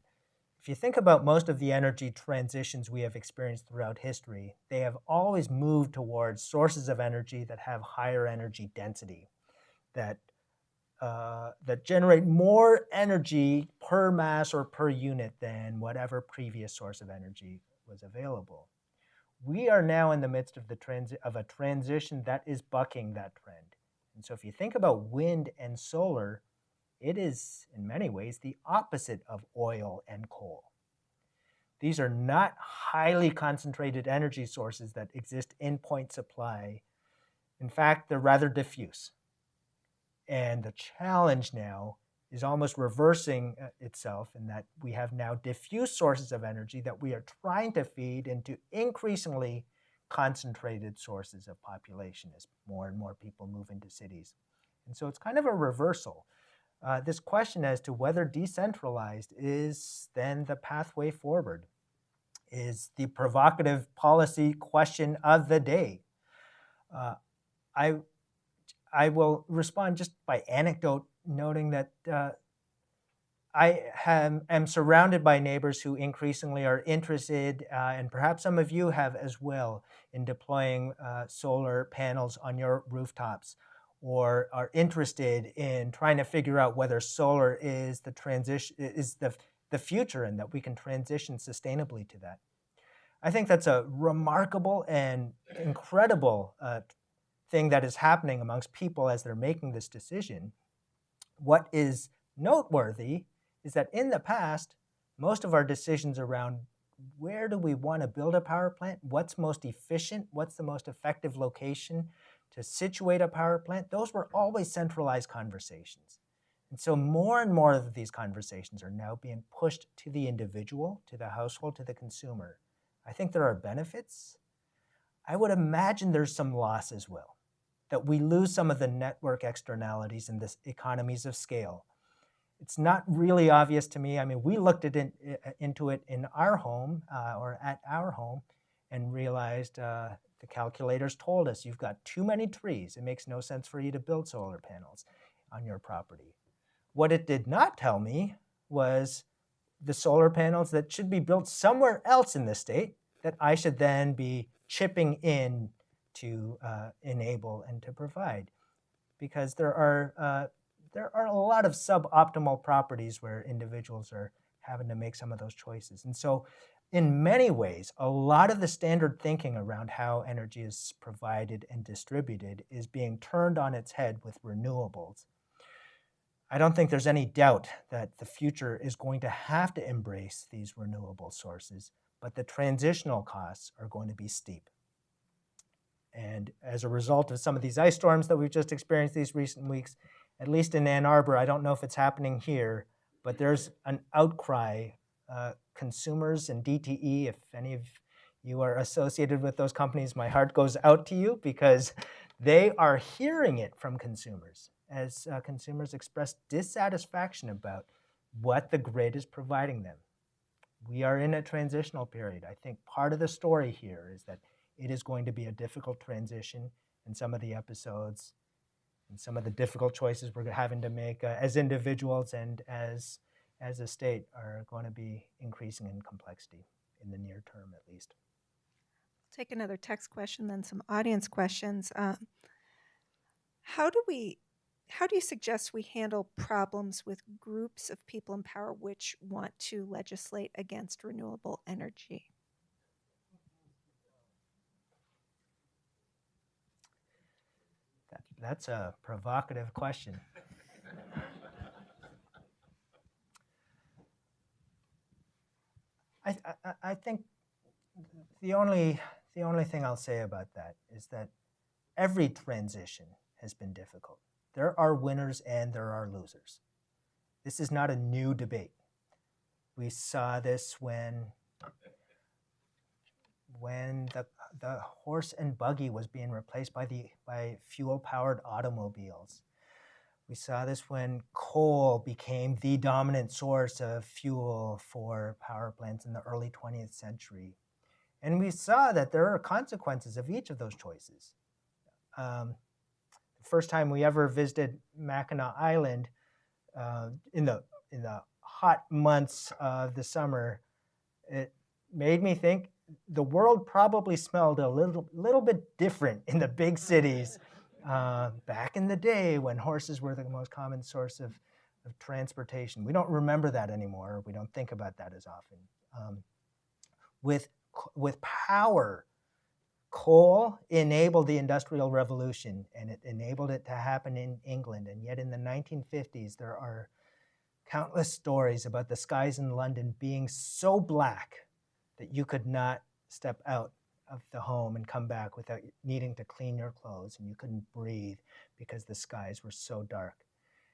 If you think about most of the energy transitions we have experienced throughout history, they have always moved towards sources of energy that have higher energy density, that generate more energy per mass or per unit than whatever previous source of energy was available. We are now in the midst of a transition that is bucking that trend. And so if you think about wind and solar, it is, in many ways, the opposite of oil and coal. These are not highly concentrated energy sources that exist in point supply. In fact, they're rather diffuse. And the challenge now is almost reversing itself in that we have now diffuse sources of energy that we are trying to feed into increasingly concentrated sources of population as more and more people move into cities. And so it's kind of a reversal. This question as to whether decentralized is then the pathway forward is the provocative policy question of the day. I will respond just by anecdote, noting that am surrounded by neighbors who increasingly are interested, and perhaps some of you have as well, in deploying solar panels on your rooftops, or are interested in trying to figure out whether solar is the future and that we can transition sustainably to that. I think that's a remarkable and incredible thing that is happening amongst people as they're making this decision. What is noteworthy is that in the past, most of our decisions around where do we want to build a power plant, what's most efficient, what's the most effective location to situate a power plant, those were always centralized conversations. And so more and more of these conversations are now being pushed to the individual, to the household, to the consumer. I think there are benefits. I would imagine there's some loss as well, that we lose some of the network externalities and the economies of scale. It's not really obvious to me. I mean, we looked into it in our home or at our home and realized the calculators told us you've got too many trees. It makes no sense for you to build solar panels on your property. What it did not tell me was the solar panels that should be built somewhere else in the state that I should then be chipping in to enable and to provide, because there are a lot of suboptimal properties where individuals are having to make some of those choices. And so in many ways, a lot of the standard thinking around how energy is provided and distributed is being turned on its head with renewables. I don't think there's any doubt that the future is going to have to embrace these renewable sources, but the transitional costs are going to be steep. And as a result of some of these ice storms that we've just experienced these recent weeks, at least in Ann Arbor, I don't know if it's happening here, but there's an outcry. Consumers and DTE, if any of you are associated with those companies, my heart goes out to you, because they are hearing it from consumers as consumers express dissatisfaction about what the grid is providing them. We are in a transitional period. I think part of the story here is that it is going to be a difficult transition, and some of the episodes and some of the difficult choices we're having to make as individuals and as a state are going to be increasing in complexity in the near term, at least. Take another text question, then some audience questions. How do you suggest we handle problems with groups of people in power which want to legislate against renewable energy? That's a provocative question. I think the only thing I'll say about that is that every transition has been difficult. There are winners and there are losers. This is not a new debate. We saw this when the horse and buggy was being replaced by fuel-powered automobiles. We saw this when coal became the dominant source of fuel for power plants in the early 20th century. And we saw that there are consequences of each of those choices. The first time we ever visited Mackinac Island in the hot months of the summer, it made me think the world probably smelled a little bit different in the big cities back in the day when horses were the most common source of transportation. We don't remember that anymore. We don't think about that as often. With power, coal enabled the Industrial Revolution, and it enabled it to happen in England. And yet in the 1950s, there are countless stories about the skies in London being so black that you could not step out of the home and come back without needing to clean your clothes, and you couldn't breathe because the skies were so dark.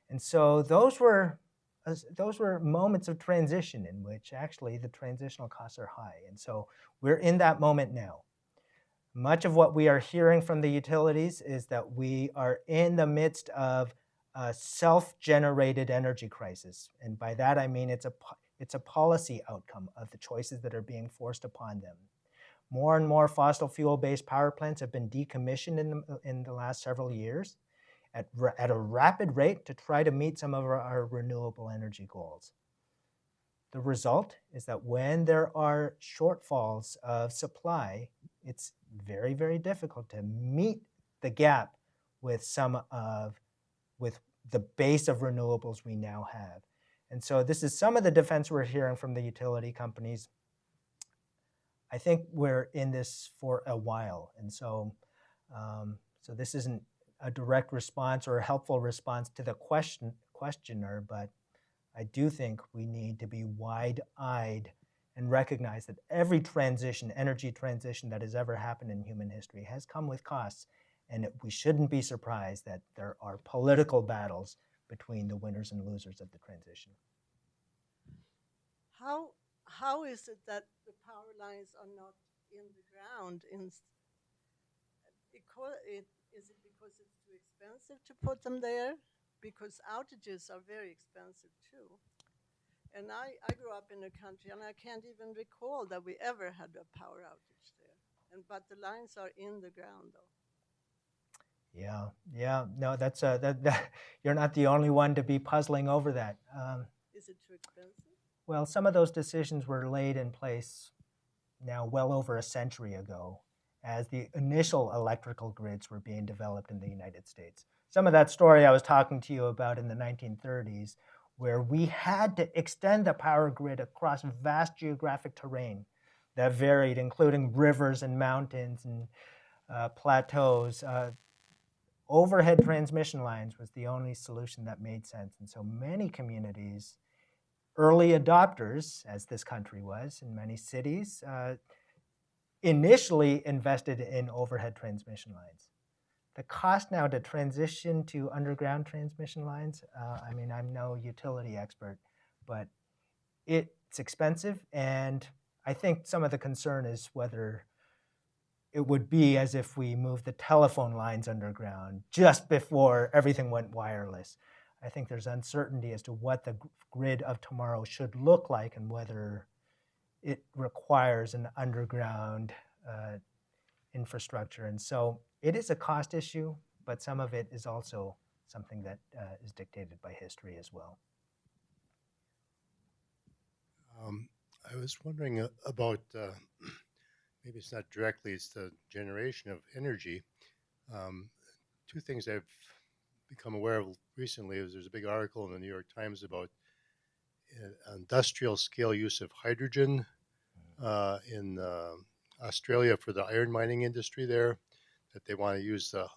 And so those were moments of transition in which actually the transitional costs are high. And so we're in that moment now. Much of what we are hearing from the utilities is that we are in the midst of a self-generated energy crisis. And by that I mean it's a policy outcome of the choices that are being forced upon them. More and more fossil fuel-based power plants have been decommissioned in the last several years at a rapid rate to try to meet some of our renewable energy goals. The result is that when there are shortfalls of supply, it's very, very difficult to meet the gap with with the base of renewables we now have. And so this is some of the defense we're hearing from the utility companies. I think we're in this for a while. And so, so this isn't a direct response or a helpful response to the questioner, but I do think we need to be wide-eyed and recognize that every transition, energy transition that has ever happened in human history has come with costs. And we shouldn't be surprised that there are political battles between the winners and losers of the transition. How is it that the power lines are not in the ground? Is it because it's too expensive to put them there? Because outages are very expensive too. And I grew up in a country, and I can't even recall that we ever had a power outage there. But the lines are in the ground, though. Yeah. No, that's you're not the only one to be puzzling over that. Is it too expensive? Well, some of those decisions were laid in place now well over a century ago as the initial electrical grids were being developed in the United States. Some of that story I was talking to you about in the 1930s, where we had to extend the power grid across vast geographic terrain that varied, including rivers and mountains and plateaus. Overhead transmission lines was the only solution that made sense. And so many communities, early adopters, as this country was in many cities, initially invested in overhead transmission lines. The cost now to transition to underground transmission lines, I mean, I'm no utility expert, but it's expensive. And I think some of the concern is whether it would be as if we moved the telephone lines underground just before everything went wireless. I think there's uncertainty as to what the grid of tomorrow should look like and whether it requires an underground infrastructure. And so it is a cost issue, but some of it is also something that is dictated by history as well. I was wondering about, maybe it's not directly, it's the generation of energy. Two things I've become aware of recently is there's a big article in the New York Times about industrial scale use of hydrogen in Australia for the iron mining industry there, that they want to use the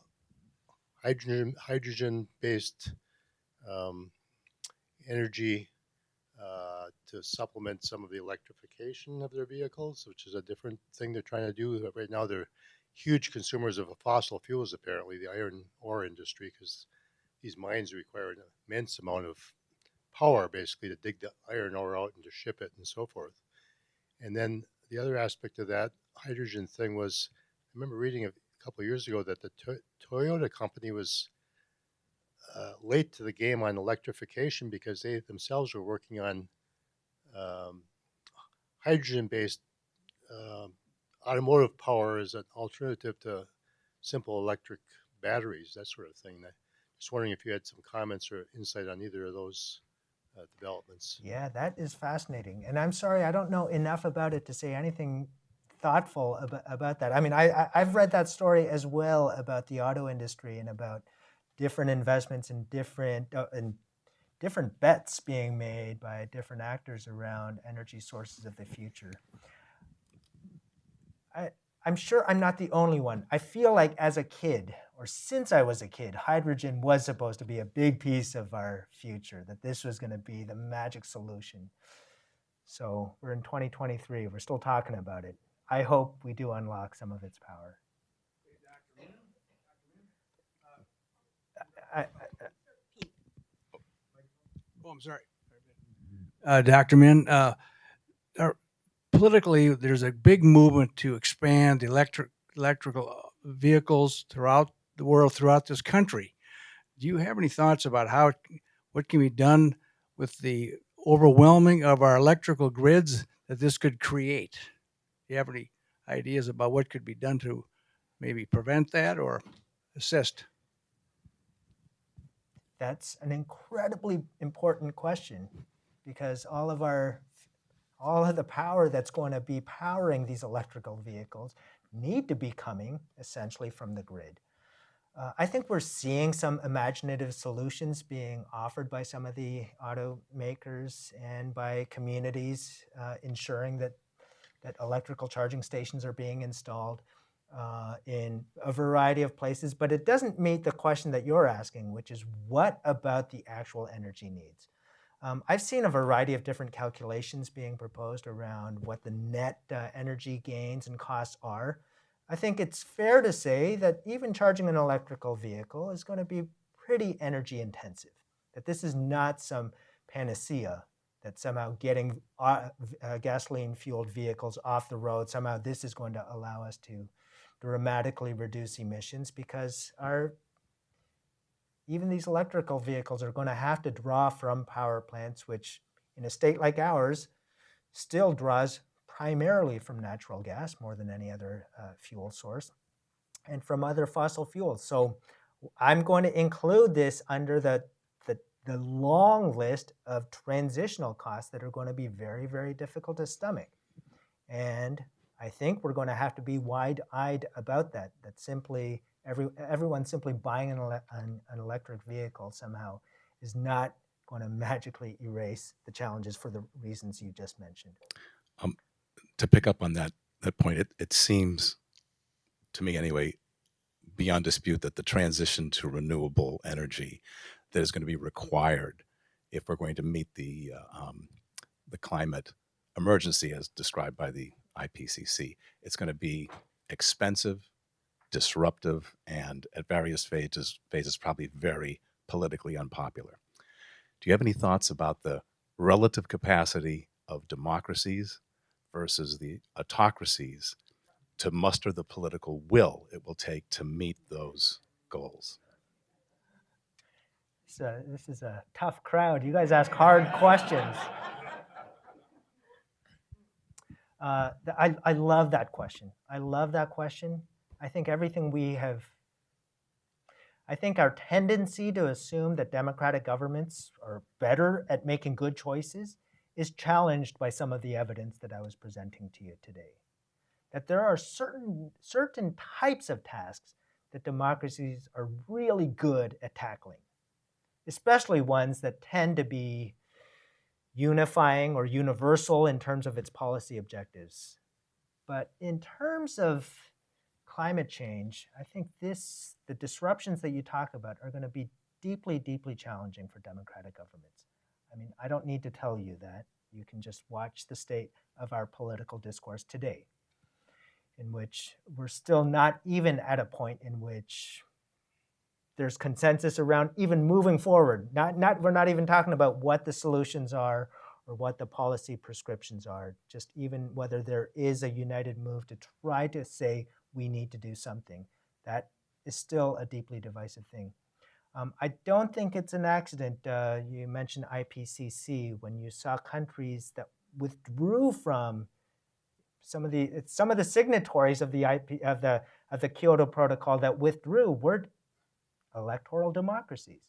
hydrogen-based energy to supplement some of the electrification of their vehicles, which is a different thing they're trying to do. Right now, they're huge consumers of fossil fuels, apparently, the iron ore industry, because these mines require an immense amount of power, basically, to dig the iron ore out and to ship it and so forth. And then the other aspect of that hydrogen thing was, I remember reading a couple of years ago that the Toyota company was late to the game on electrification because they themselves were working on hydrogen-based automotive power as an alternative to simple electric batteries, that sort of thing. Just wondering if you had some comments or insight on either of those developments. Yeah, that is fascinating. And I'm sorry, I don't know enough about it to say anything thoughtful about that. I mean, I've read that story as well about the auto industry and about different investments and different bets being made by different actors around energy sources of the future. I'm sure I'm not the only one. I feel like as a kid, or since I was a kid, hydrogen was supposed to be a big piece of our future, that this was going to be the magic solution. So we're in 2023. We're still talking about it. I hope we do unlock some of its power. I'm sorry. Dr. Min, politically, there's a big movement to expand electrical vehicles throughout the world, throughout this country. Do you have any thoughts about what can be done with the overwhelming of our electrical grids that this could create? Do you have any ideas about what could be done to maybe prevent that or assist? That's an incredibly important question because all of our all of the power that's going to be powering these electrical vehicles need to be coming essentially from the grid. I think we're seeing some imaginative solutions being offered by some of the automakers and by communities ensuring that electrical charging stations are being installed in a variety of places, but it doesn't meet the question that you're asking, which is what about the actual energy needs? I've seen a variety of different calculations being proposed around what the net energy gains and costs are. I think it's fair to say that even charging an electrical vehicle is going to be pretty energy intensive, that this is not some panacea, that somehow getting gasoline-fueled vehicles off the road, somehow this is going to allow us to dramatically reduce emissions, because even these electrical vehicles are going to have to draw from power plants, which in a state like ours still draws primarily from natural gas more than any other fuel source, and from other fossil fuels. So I'm going to include this under the long list of transitional costs that are going to be very, very difficult to stomach. And I think we're going to have to be wide-eyed about that, that simply everyone simply buying an electric vehicle somehow is not going to magically erase the challenges for the reasons you just mentioned. To pick up on that point, it seems to me anyway, beyond dispute that the transition to renewable energy that is going to be required if we're going to meet the climate emergency as described by the IPCC, it's going to be expensive, disruptive, and at various phases probably very politically unpopular. Do you have any thoughts about the relative capacity of democracies versus the autocracies to muster the political will it will take to meet those goals? This is a tough crowd. You guys ask hard questions. I love that question. I love that question. I think I think our tendency to assume that democratic governments are better at making good choices is challenged by some of the evidence that I was presenting to you today. That there are certain types of tasks that democracies are really good at tackling, especially ones that tend to be unifying or universal in terms of its policy objectives. But in terms of climate change, I think the disruptions that you talk about are going to be deeply, deeply challenging for democratic governments. I mean, I don't need to tell you that. You can just watch the state of our political discourse today, in which we're still not even at a point in which there's consensus around even moving forward. We're not even talking about what the solutions are or what the policy prescriptions are, just even whether there is a united move to try to say we need to do something. That is still a deeply divisive thing. I don't think it's an accident. You mentioned IPCC, when you saw countries that withdrew from some of the signatories of the Kyoto Protocol that withdrew were electoral democracies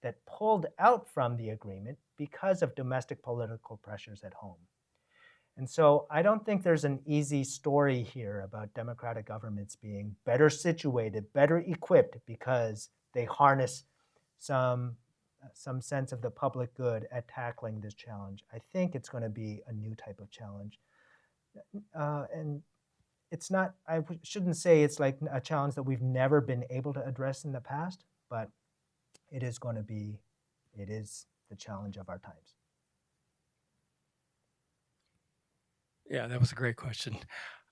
that pulled out from the agreement because of domestic political pressures at home. And so I don't think there's an easy story here about democratic governments being better situated, better equipped because they harness some sense of the public good at tackling this challenge. I think it's going to be a new type of challenge. And it's not, I shouldn't say it's like a challenge that we've never been able to address in the past, but it is the challenge of our times. Yeah, that was a great question.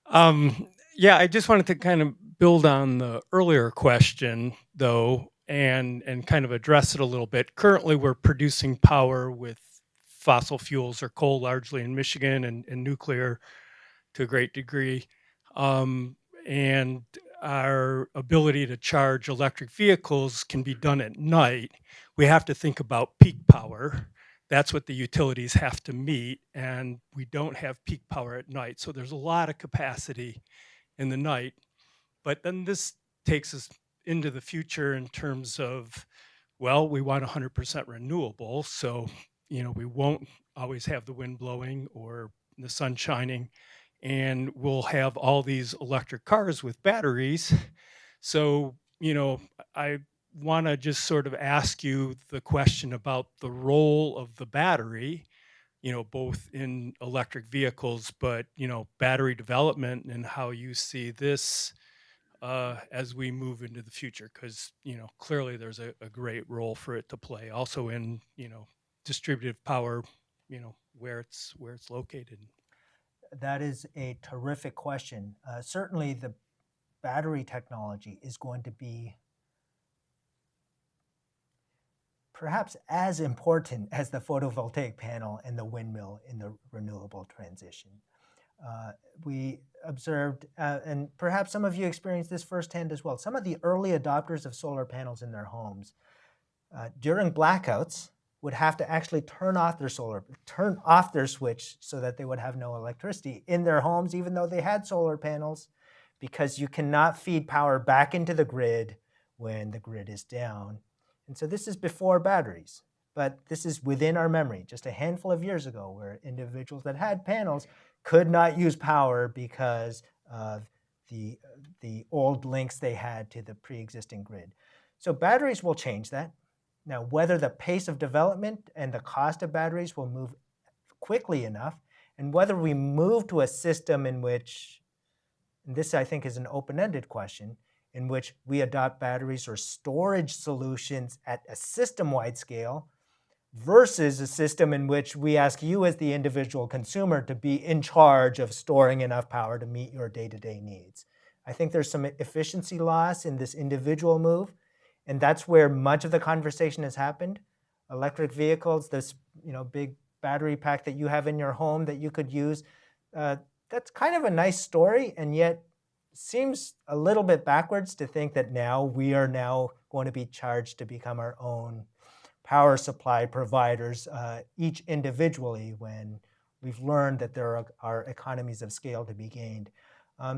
I just wanted to kind of build on the earlier question, though, and kind of address it a little bit. Currently, we're producing power with fossil fuels or coal, largely in Michigan, and nuclear to a great degree. And our ability to charge electric vehicles can be done at night. We have to think about peak power. That's what the utilities have to meet, and we don't have peak power at night. So there's a lot of capacity in the night. But then this takes us into the future in terms of, well, we want 100% renewable. So, we won't always have the wind blowing or the sun shining, and we'll have all these electric cars with batteries. So, I want to just sort of ask you the question about the role of the battery, both in electric vehicles, but, battery development and how you see this as we move into the future. Because, clearly there's a great role for it to play also in, distributive power, where it's located. That is a terrific question. Certainly, the battery technology is going to be perhaps as important as the photovoltaic panel and the windmill in the renewable transition. We observed, and perhaps some of you experienced this firsthand as well, some of the early adopters of solar panels in their homes during blackouts would have to actually turn off their switch so that they would have no electricity in their homes, even though they had solar panels, because you cannot feed power back into the grid when the grid is down. And so this is before batteries, but this is within our memory, just a handful of years ago, where individuals that had panels could not use power because of the old links they had to the pre-existing grid. So batteries will change that. Now, whether the pace of development and the cost of batteries will move quickly enough, and whether we move to a system in which, and this I think is an open-ended question, in which we adopt batteries or storage solutions at a system-wide scale versus a system in which we ask you as the individual consumer to be in charge of storing enough power to meet your day-to-day needs. I think there's some efficiency loss in this individual move, and that's where much of the conversation has happened. Electric vehicles, this big battery pack that you have in your home that you could use, that's kind of a nice story, and yet seems a little bit backwards to think that now we are now going to be charged to become our own power supply providers, each individually, when we've learned that there are economies of scale to be gained.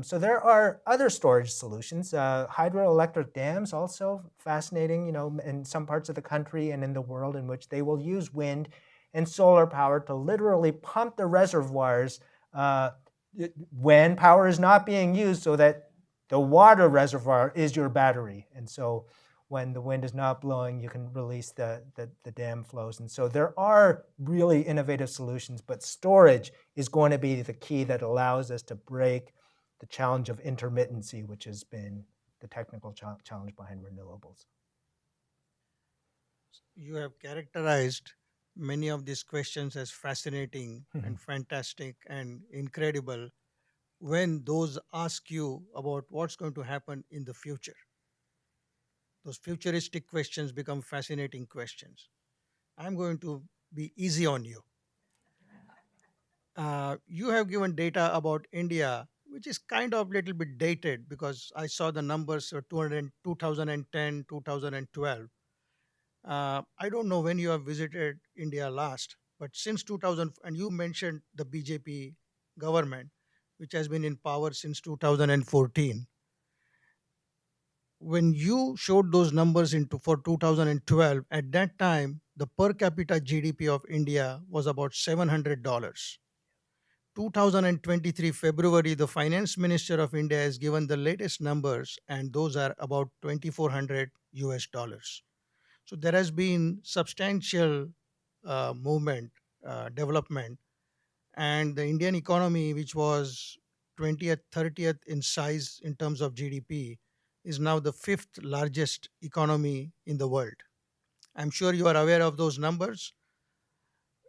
So there are other storage solutions. Hydroelectric dams also fascinating, in some parts of the country and in the world, in which they will use wind and solar power to literally pump the reservoirs when power is not being used, so that the water reservoir is your battery. And so when the wind is not blowing, you can release the dam flows. And so there are really innovative solutions, but storage is going to be the key that allows us to break the challenge of intermittency, which has been the technical challenge behind renewables. You have characterized many of these questions as fascinating and fantastic and incredible when those ask you about what's going to happen in the future. Those futuristic questions become fascinating questions. I'm going to be easy on you. You have given data about India, which is kind of a little bit dated because I saw the numbers for 2010, 2012. I don't know when you have visited India last, but since 2000, and you mentioned the BJP government, which has been in power since 2014. When you showed those numbers for 2012, at that time, the per capita GDP of India was about $700. 2023 February, the finance minister of India has given the latest numbers, and those are about 2,400 US dollars. So there has been substantial movement, development, and the Indian economy, which was 20th, 30th in size in terms of GDP, is now the fifth largest economy in the world. I'm sure you are aware of those numbers.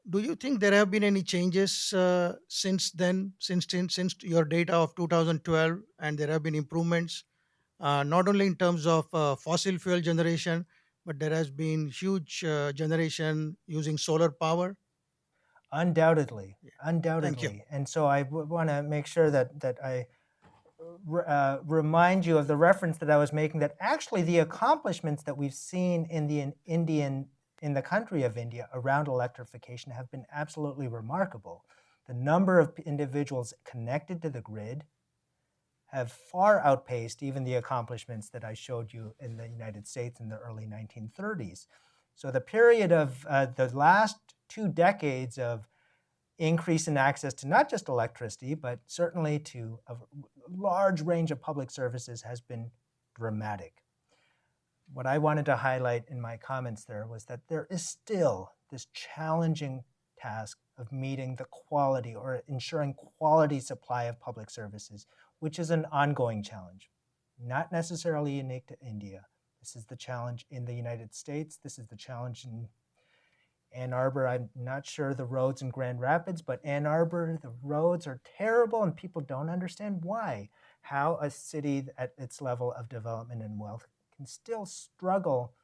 Do you think there have been any changes since then, since your data of 2012, and there have been improvements, not only in terms of fossil fuel generation, but there has been huge generation using solar power? Undoubtedly, Yeah. undoubtedly. Thank you. And so I want to make sure that I remind you of the reference that I was making, that actually the accomplishments that we've seen in the country of India around electrification have been absolutely remarkable. The number of individuals connected to the grid have far outpaced even the accomplishments that I showed you in the United States in the early 1930s. So the period of the last 2 decades of increase in access to not just electricity, but certainly to a large range of public services has been dramatic. What I wanted to highlight in my comments there was that there is still this challenging task of meeting the quality or ensuring quality supply of public services, which is an ongoing challenge, not necessarily unique to India. This is the challenge in the United States. This is the challenge in Ann Arbor. I'm not sure the roads in Grand Rapids, but Ann Arbor, the roads are terrible and people don't understand why. How a city at its level of development and wealth can still struggle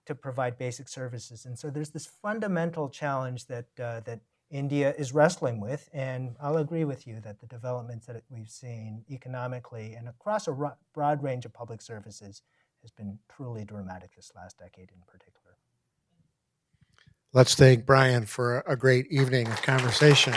to provide basic services. And so there's this fundamental challenge that India is wrestling with. And I'll agree with you that the developments that we've seen economically and across a broad range of public services has been truly dramatic this last decade in particular. Let's thank Brian for a great evening of conversation.